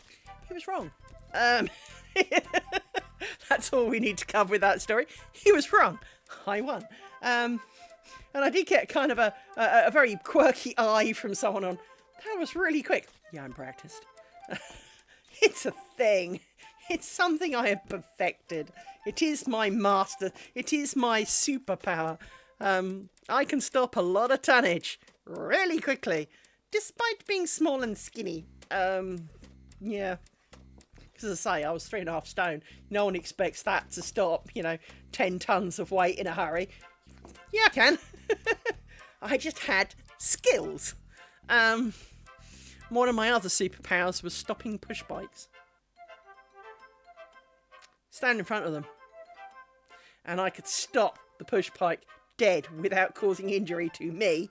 He was wrong. That's all we need to cover with that story. He was wrong. I won. And I did get kind of a very quirky eye from someone on, that was really quick. Yeah, I'm practiced. It's a thing. It's something I have perfected. It is my master. It is my superpower. I can stop a lot of tonnage really quickly, despite being small and skinny. Yeah. Because as I say, I was 3.5 stone. No one expects that to stop, 10 tons of weight in a hurry. Yeah, I can. I just had skills. One of my other superpowers was stopping push bikes. Stand in front of them, and I could stop the push bike dead without causing injury to me.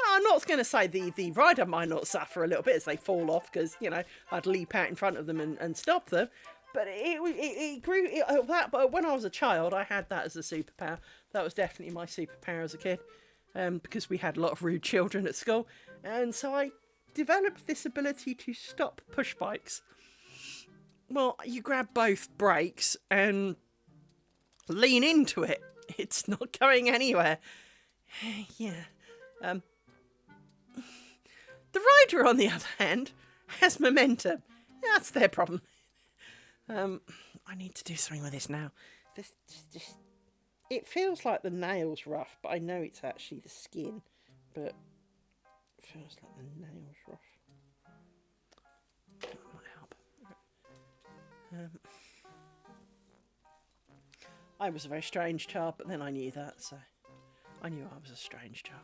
I'm not going to say the rider might not suffer a little bit as they fall off, because I'd leap out in front of them and stop them. But it grew. But when I was a child, I had that as a superpower. That was definitely my superpower as a kid, because we had a lot of rude children at school, and so I developed this ability to stop push bikes. Well, you grab both brakes and lean into it. It's not going anywhere. Yeah. The rider, on the other hand, has momentum. That's their problem. I need to do something with this now. This it feels like the nail's rough, but I know it's actually the skin. But it feels like the nail's rough. That might help. I was a very strange child, but then I knew that, so I knew I was a strange child.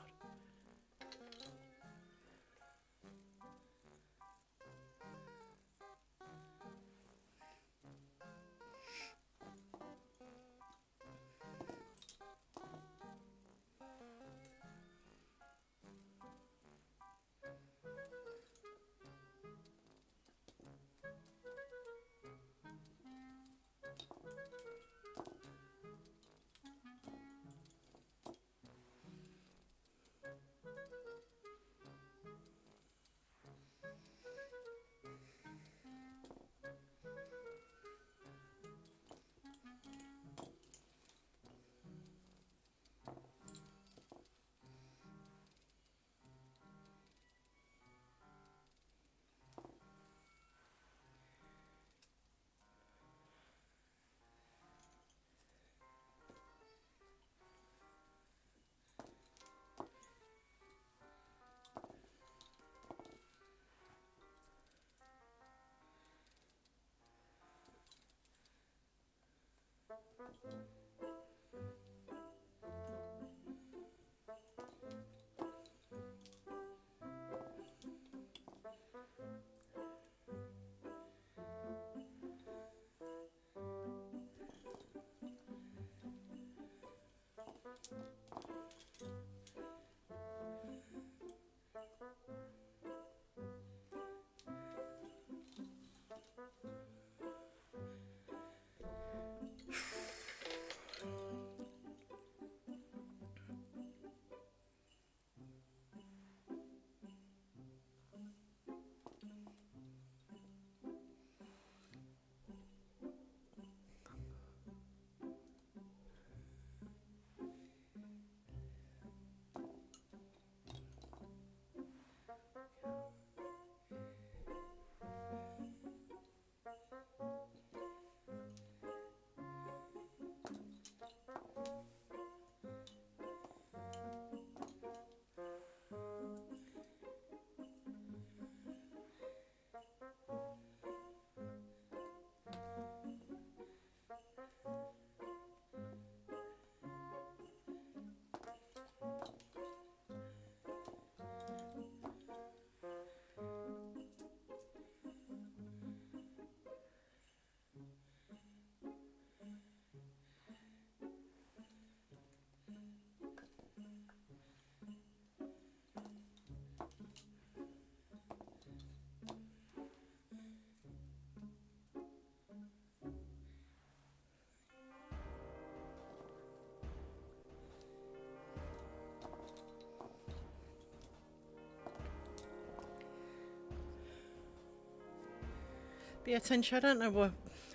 But yeah, Tenchi, I don't know what...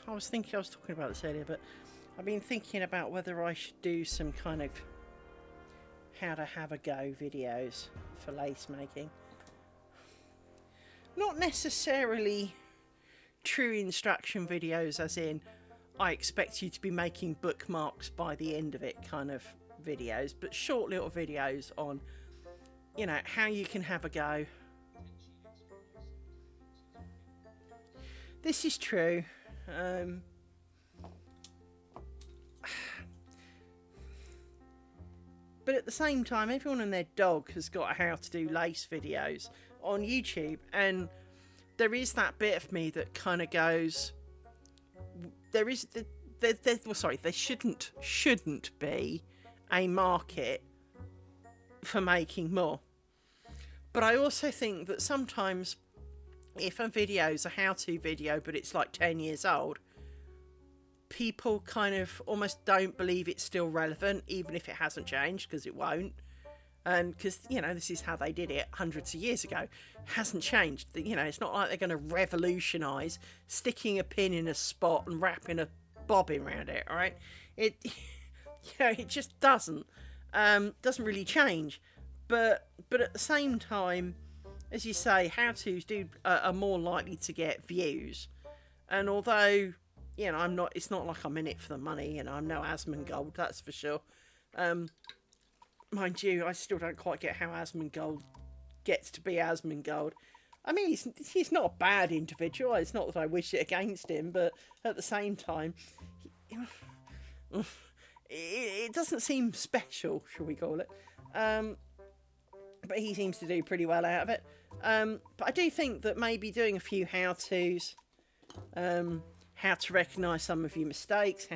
I was talking about this earlier, but I've been thinking about whether I should do some kind of how to have a go videos for lace making. Not necessarily true instruction videos as in I expect you to be making bookmarks by the end of it kind of videos, but short little videos on, you know, how you can have a go. This is true. But at the same time, everyone and their dog has got how to do lace videos on YouTube, and there is that bit of me that kind of goes, there shouldn't be a market for making more. But I also think that sometimes if a video is a how-to video but it's like 10 years old, people kind of almost don't believe it's still relevant, even if it hasn't changed, because it won't. Because, you know, this is how they did it hundreds of years ago. It hasn't changed. You know, it's not like they're going to revolutionise sticking a pin in a spot and wrapping a bobbin around it, all right? it just doesn't really change. But at the same time, as you say, how-tos are more likely to get views. And although, I'm not, it's not like I'm in it for the money, I'm no Asmongold, that's for sure. Mind you, I still don't quite get how Asmongold gets to be Asmongold. I mean, he's not a bad individual. It's not that I wish it against him, but at the same time, it doesn't seem special, shall we call it? But he seems to do pretty well out of it. But I do think that maybe doing a few how-tos, how to recognise some of your mistakes,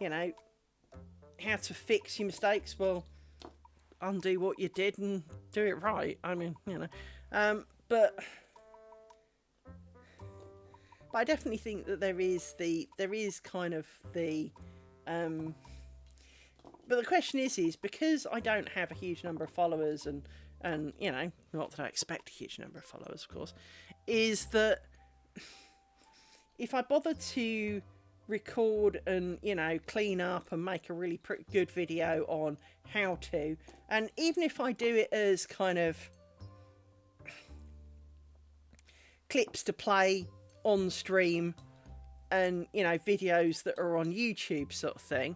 how to fix your mistakes, well, undo what you did and do it right. I mean, but I definitely think that there is kind of the but the question is because I don't have a huge number of followers and not that I expect a huge number of followers, of course, is that if I bother to record and clean up and make a really pretty good video on how to, and even if I do it as kind of clips to play on stream and videos that are on YouTube sort of thing,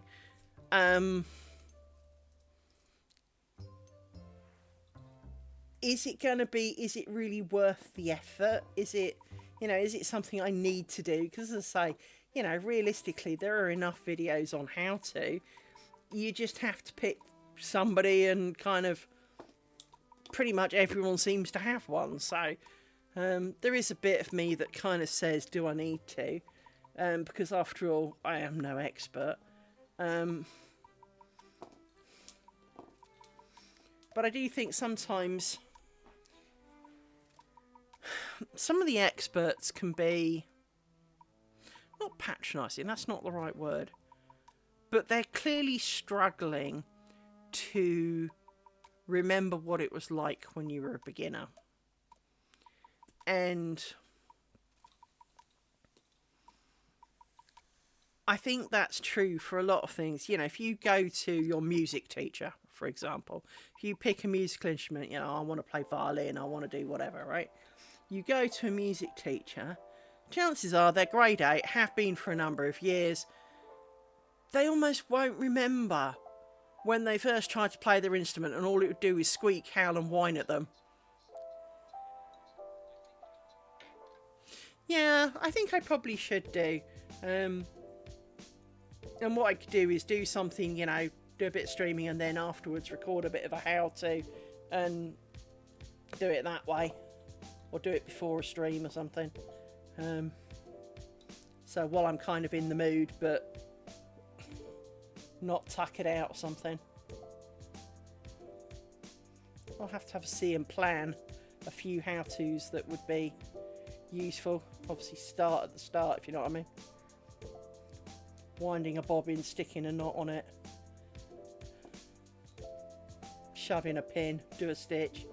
is it really worth the effort? Is it something I need to do? Because as I say, realistically, there are enough videos on how to. You just have to pick somebody, and kind of pretty much everyone seems to have one. So there is a bit of me that kind of says, do I need to? Because after all, I am no expert. But I do think sometimes some of the experts can be not patronising, that's not the right word, but they're clearly struggling to remember what it was like when you were a beginner. And I think that's true for a lot of things. If you go to your music teacher, for example, if you pick a musical instrument, I want to play violin, I want to do whatever, right? You go to a music teacher, chances are they're grade 8, have been for a number of years. They almost won't remember when they first tried to play their instrument and all it would do is squeak, howl and whine at them. Yeah, I think I probably should do. And what I could do is do something, do a bit of streaming and then afterwards record a bit of a how-to and do it that way. Or do it before a stream or something. So while I'm kind of in the mood, but not tuck it out or something. I'll have to see and plan a few how-tos that would be useful. Obviously start at the start, if you know what I mean. Winding a bobbin, sticking a knot on it. Shoving a pin, do a stitch,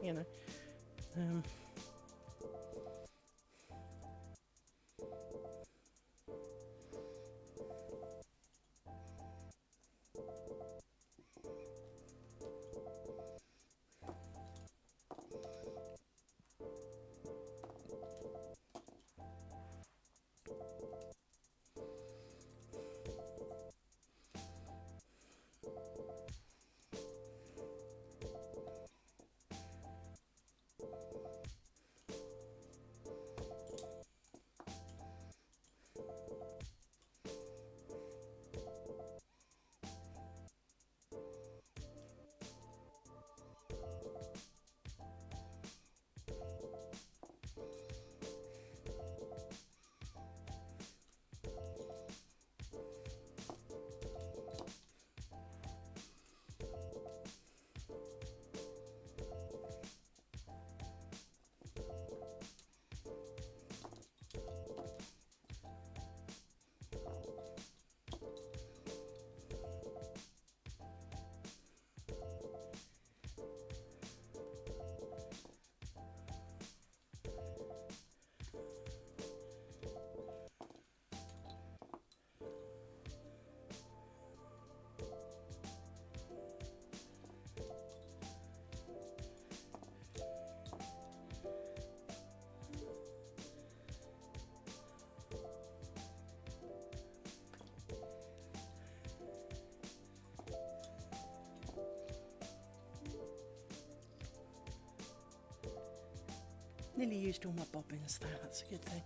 Nearly used all my bobbins there, that's a good thing.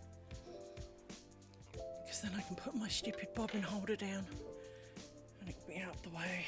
Because then I can put my stupid bobbin holder down and it'll be out the way.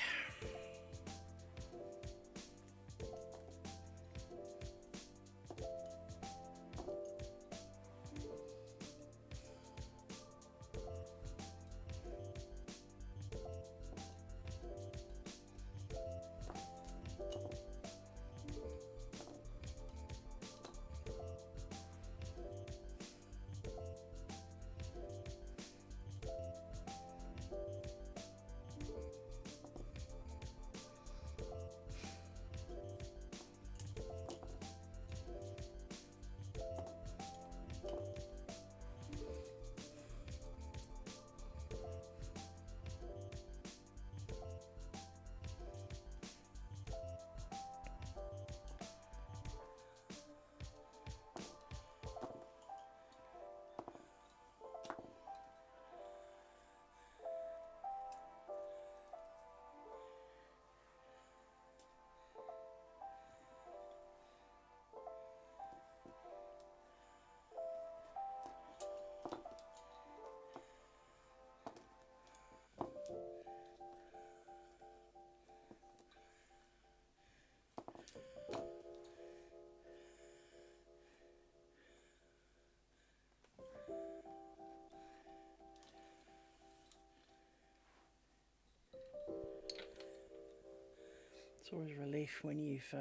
It's always a relief when you've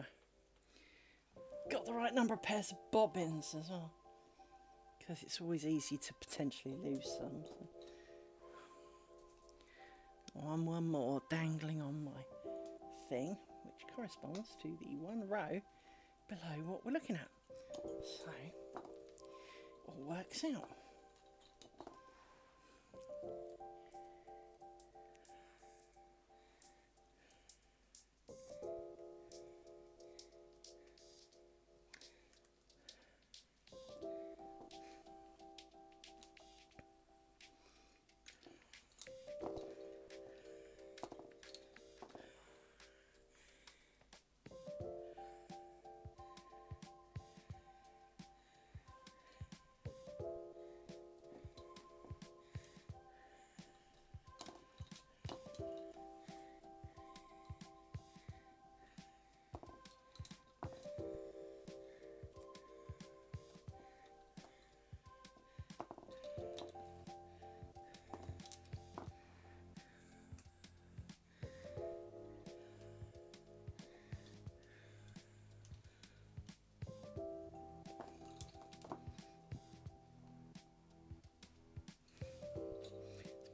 got the right number of pairs of bobbins as well, because it's always easy to potentially lose some. So. One more dangling on my thing, which corresponds to the one row below what we're looking at. So, it all works out.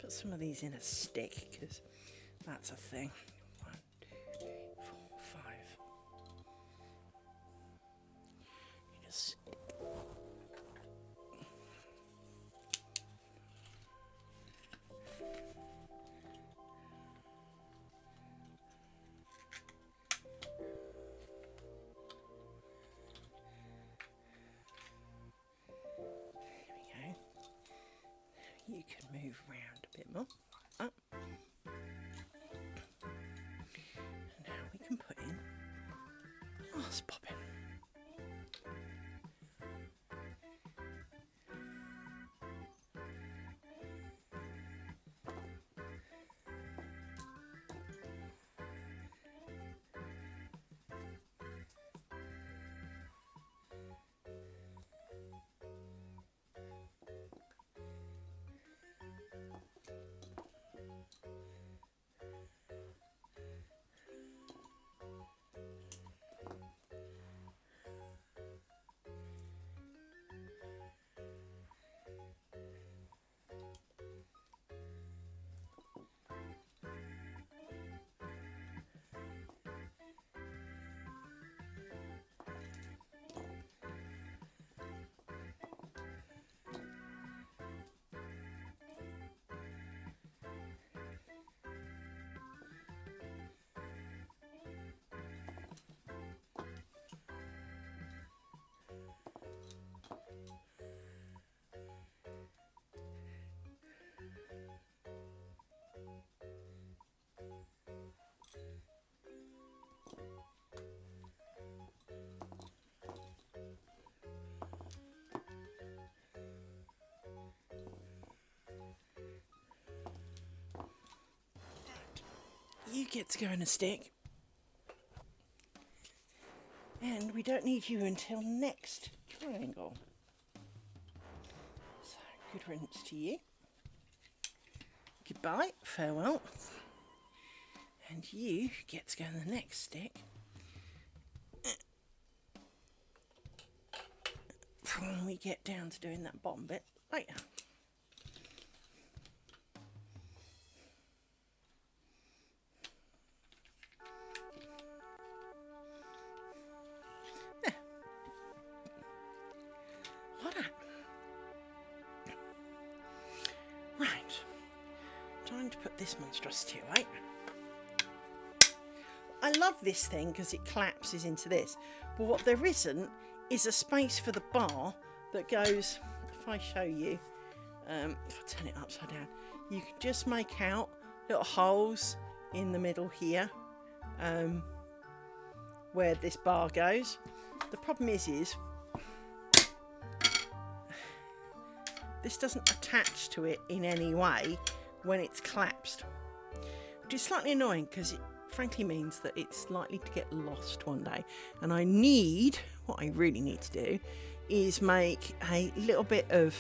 Put some of these in a stick, because that's a thing. 1, 2, 3, 4, 5. You just you can move around a bit more. Up. And now we can put in the last bobbin. get to go in a stick. And we don't need you until next triangle. So, good riddance to you. Goodbye, farewell. And you get to go in the next stick. When we get down to doing that bottom bit later. There. Like that. Right. Time to put this monstrosity away. I love this thing because it collapses into this, but what there isn't is a space for the bar that goes, if I show you, if I turn it upside down, you can just make out little holes in the middle here, where this bar goes. The problem is this doesn't attach to it in any way when it's collapsed, which is slightly annoying because it frankly means that it's likely to get lost one day. And what I really need to do is make a little bit of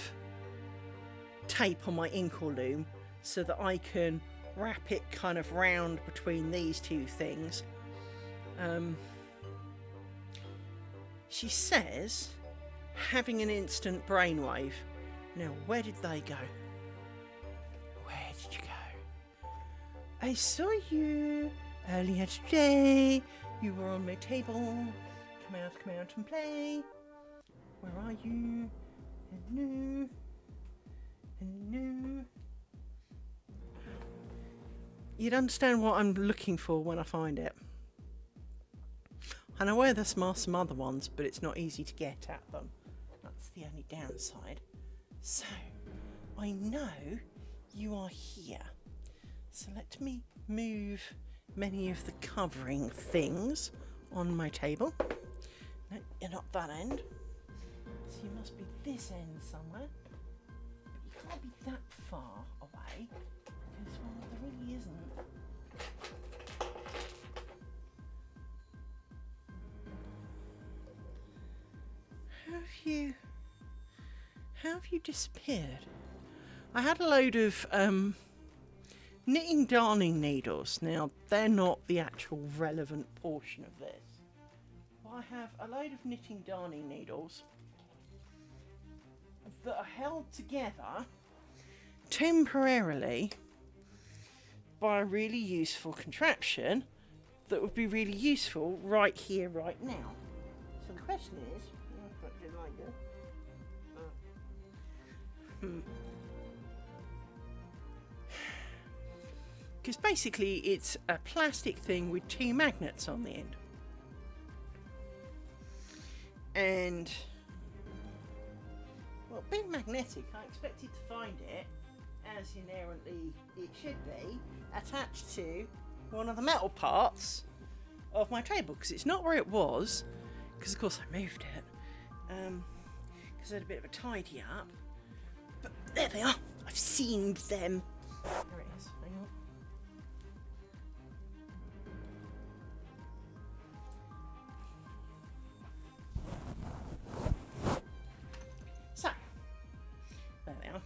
tape on my Inkle loom so that I can wrap it kind of round between these two things. She says having an instant brainwave. Now, where did they go? Where did you go? I saw you earlier today. You were on my table. Come out and play. Where are you? Hello. Hello. You'd understand what I'm looking for when I find it. I know where there's some other ones, but it's not easy to get at them. That's the only downside. So, I know you are here. So let me move many of the covering things on my table. No, you're not that end. So you must be this end somewhere. But you can't be that far away, because, well, there really isn't. How have you disappeared? I had a load of knitting darning needles. Now, they're not the actual relevant portion of this. But I have a load of knitting darning needles that are held together temporarily by a really useful contraption that would be really useful right here, right now. So the question is, I didn't like it. Because basically it's a plastic thing with two magnets on the end. And, well, being magnetic, I expected to find it, as inherently it should be, attached to one of the metal parts of my table, because it's not where it was, because of course I moved it, because I had a bit of a tidy up. But there they are. I've seen them. There it is. Hang on. So, there they are.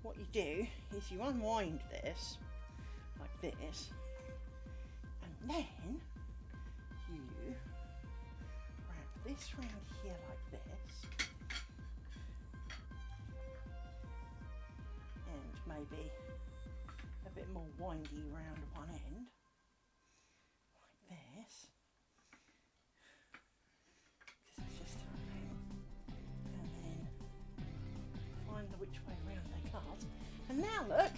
What you do is you unwind this like this, and then you wrap this round here like this. Maybe a bit more windy around one end, like this, because it's just and then find the which way around they can't, and now look,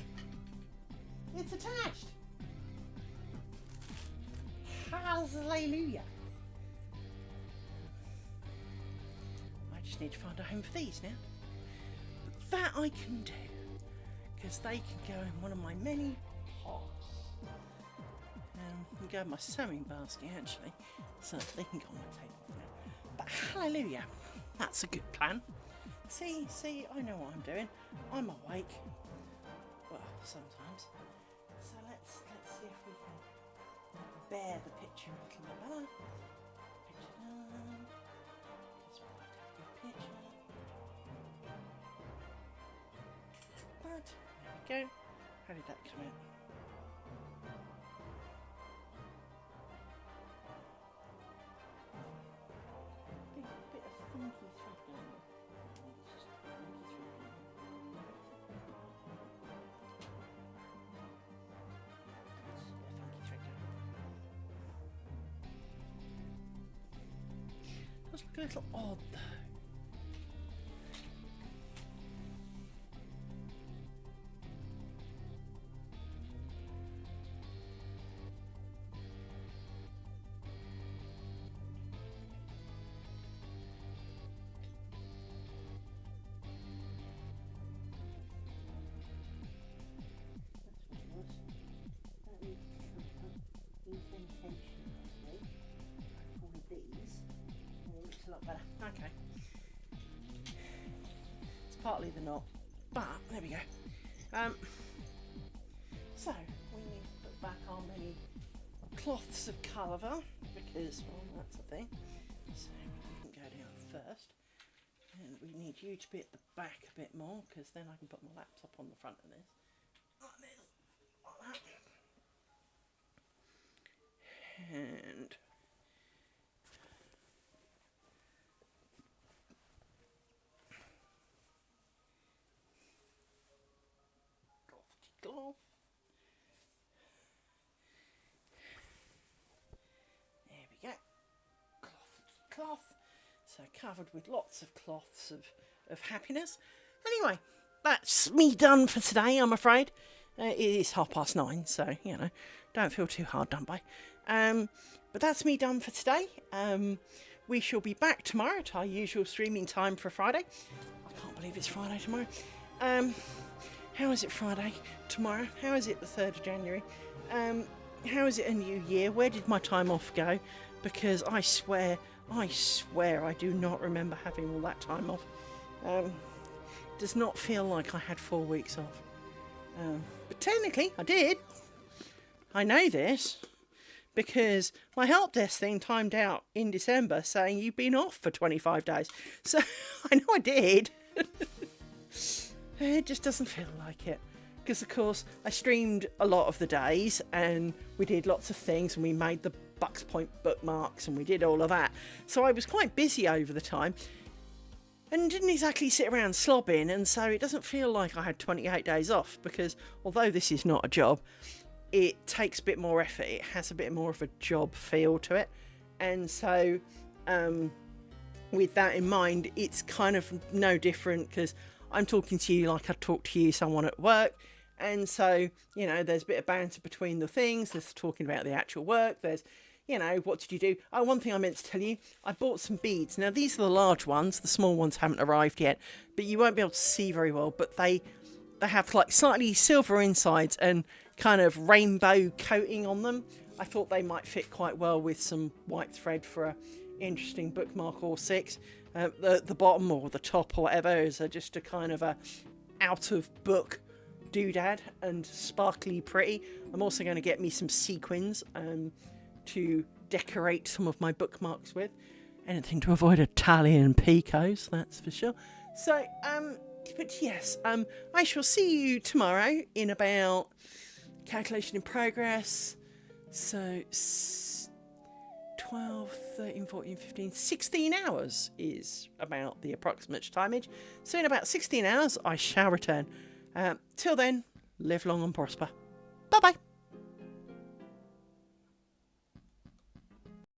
it's attached. Hallelujah. I just need to find a home for these now, but that I can do, because they can go in one of my many pots. Can go in my sewing basket actually, so they can go on my table now. But hallelujah, that's a good plan. See, I know what I'm doing. I'm awake. Well, sometimes. So let's see if we can bear the picture a little bit better. Picture done. Just want to take a picture. But there we go. How did that come out? Bit of funky thread going on. It's just funky thread going on. Does look a little odd though. A lot better. Okay. It's partly the knot, but there we go. So we need to put back our many cloths of caliver because, well, that's the thing. So we can go down first, and we need you to be at the back a bit more because then I can put my laptop on the front of this. Like this, like that. And cloth. There we go. Cloth. So covered with lots of cloths of happiness. Anyway, that's me done for today, I'm afraid. It is 9:30, so, you know, don't feel too hard done by. But that's me done for today. We shall be back tomorrow at our usual streaming time for Friday. I can't believe it's Friday tomorrow. How is it Friday tomorrow? How is it the 3rd of January? How is it a new year? Where did my time off go? Because I swear I do not remember having all that time off. Does not feel like I had 4 weeks off. But technically I did. I know this because my help desk thing timed out in December saying you've been off for 25 days. So I know I did. It just doesn't feel like it. Because, of course, I streamed a lot of the days and we did lots of things and we made the Bucks Point bookmarks and we did all of that. So I was quite busy over the time and didn't exactly sit around slobbing, and so it doesn't feel like I had 28 days off because although this is not a job, it takes a bit more effort. It has a bit more of a job feel to it. And so with that in mind, it's kind of no different because I'm talking to you like I'd talk to you, someone at work. And so, you know, there's a bit of banter between the things. There's talking about the actual work. There's, you know, what did you do? Oh, one thing I meant to tell you, I bought some beads. Now, these are the large ones. The small ones haven't arrived yet, but you won't be able to see very well. But they have like slightly silver insides and kind of rainbow coating on them. I thought they might fit quite well with some white thread for a interesting bookmark or 6. The bottom or the top or whatever is just a kind of a out of book doodad and sparkly pretty. I'm also going to get me some sequins to decorate some of my bookmarks with. Anything to avoid Italian picos, that's for sure. So, but yes, I shall see you tomorrow in about, calculation in progress, so 12, 13, 14, 15, 16 hours is about the approximate timage. So in about 16 hours, I shall return. Till then, live long and prosper. Bye-bye.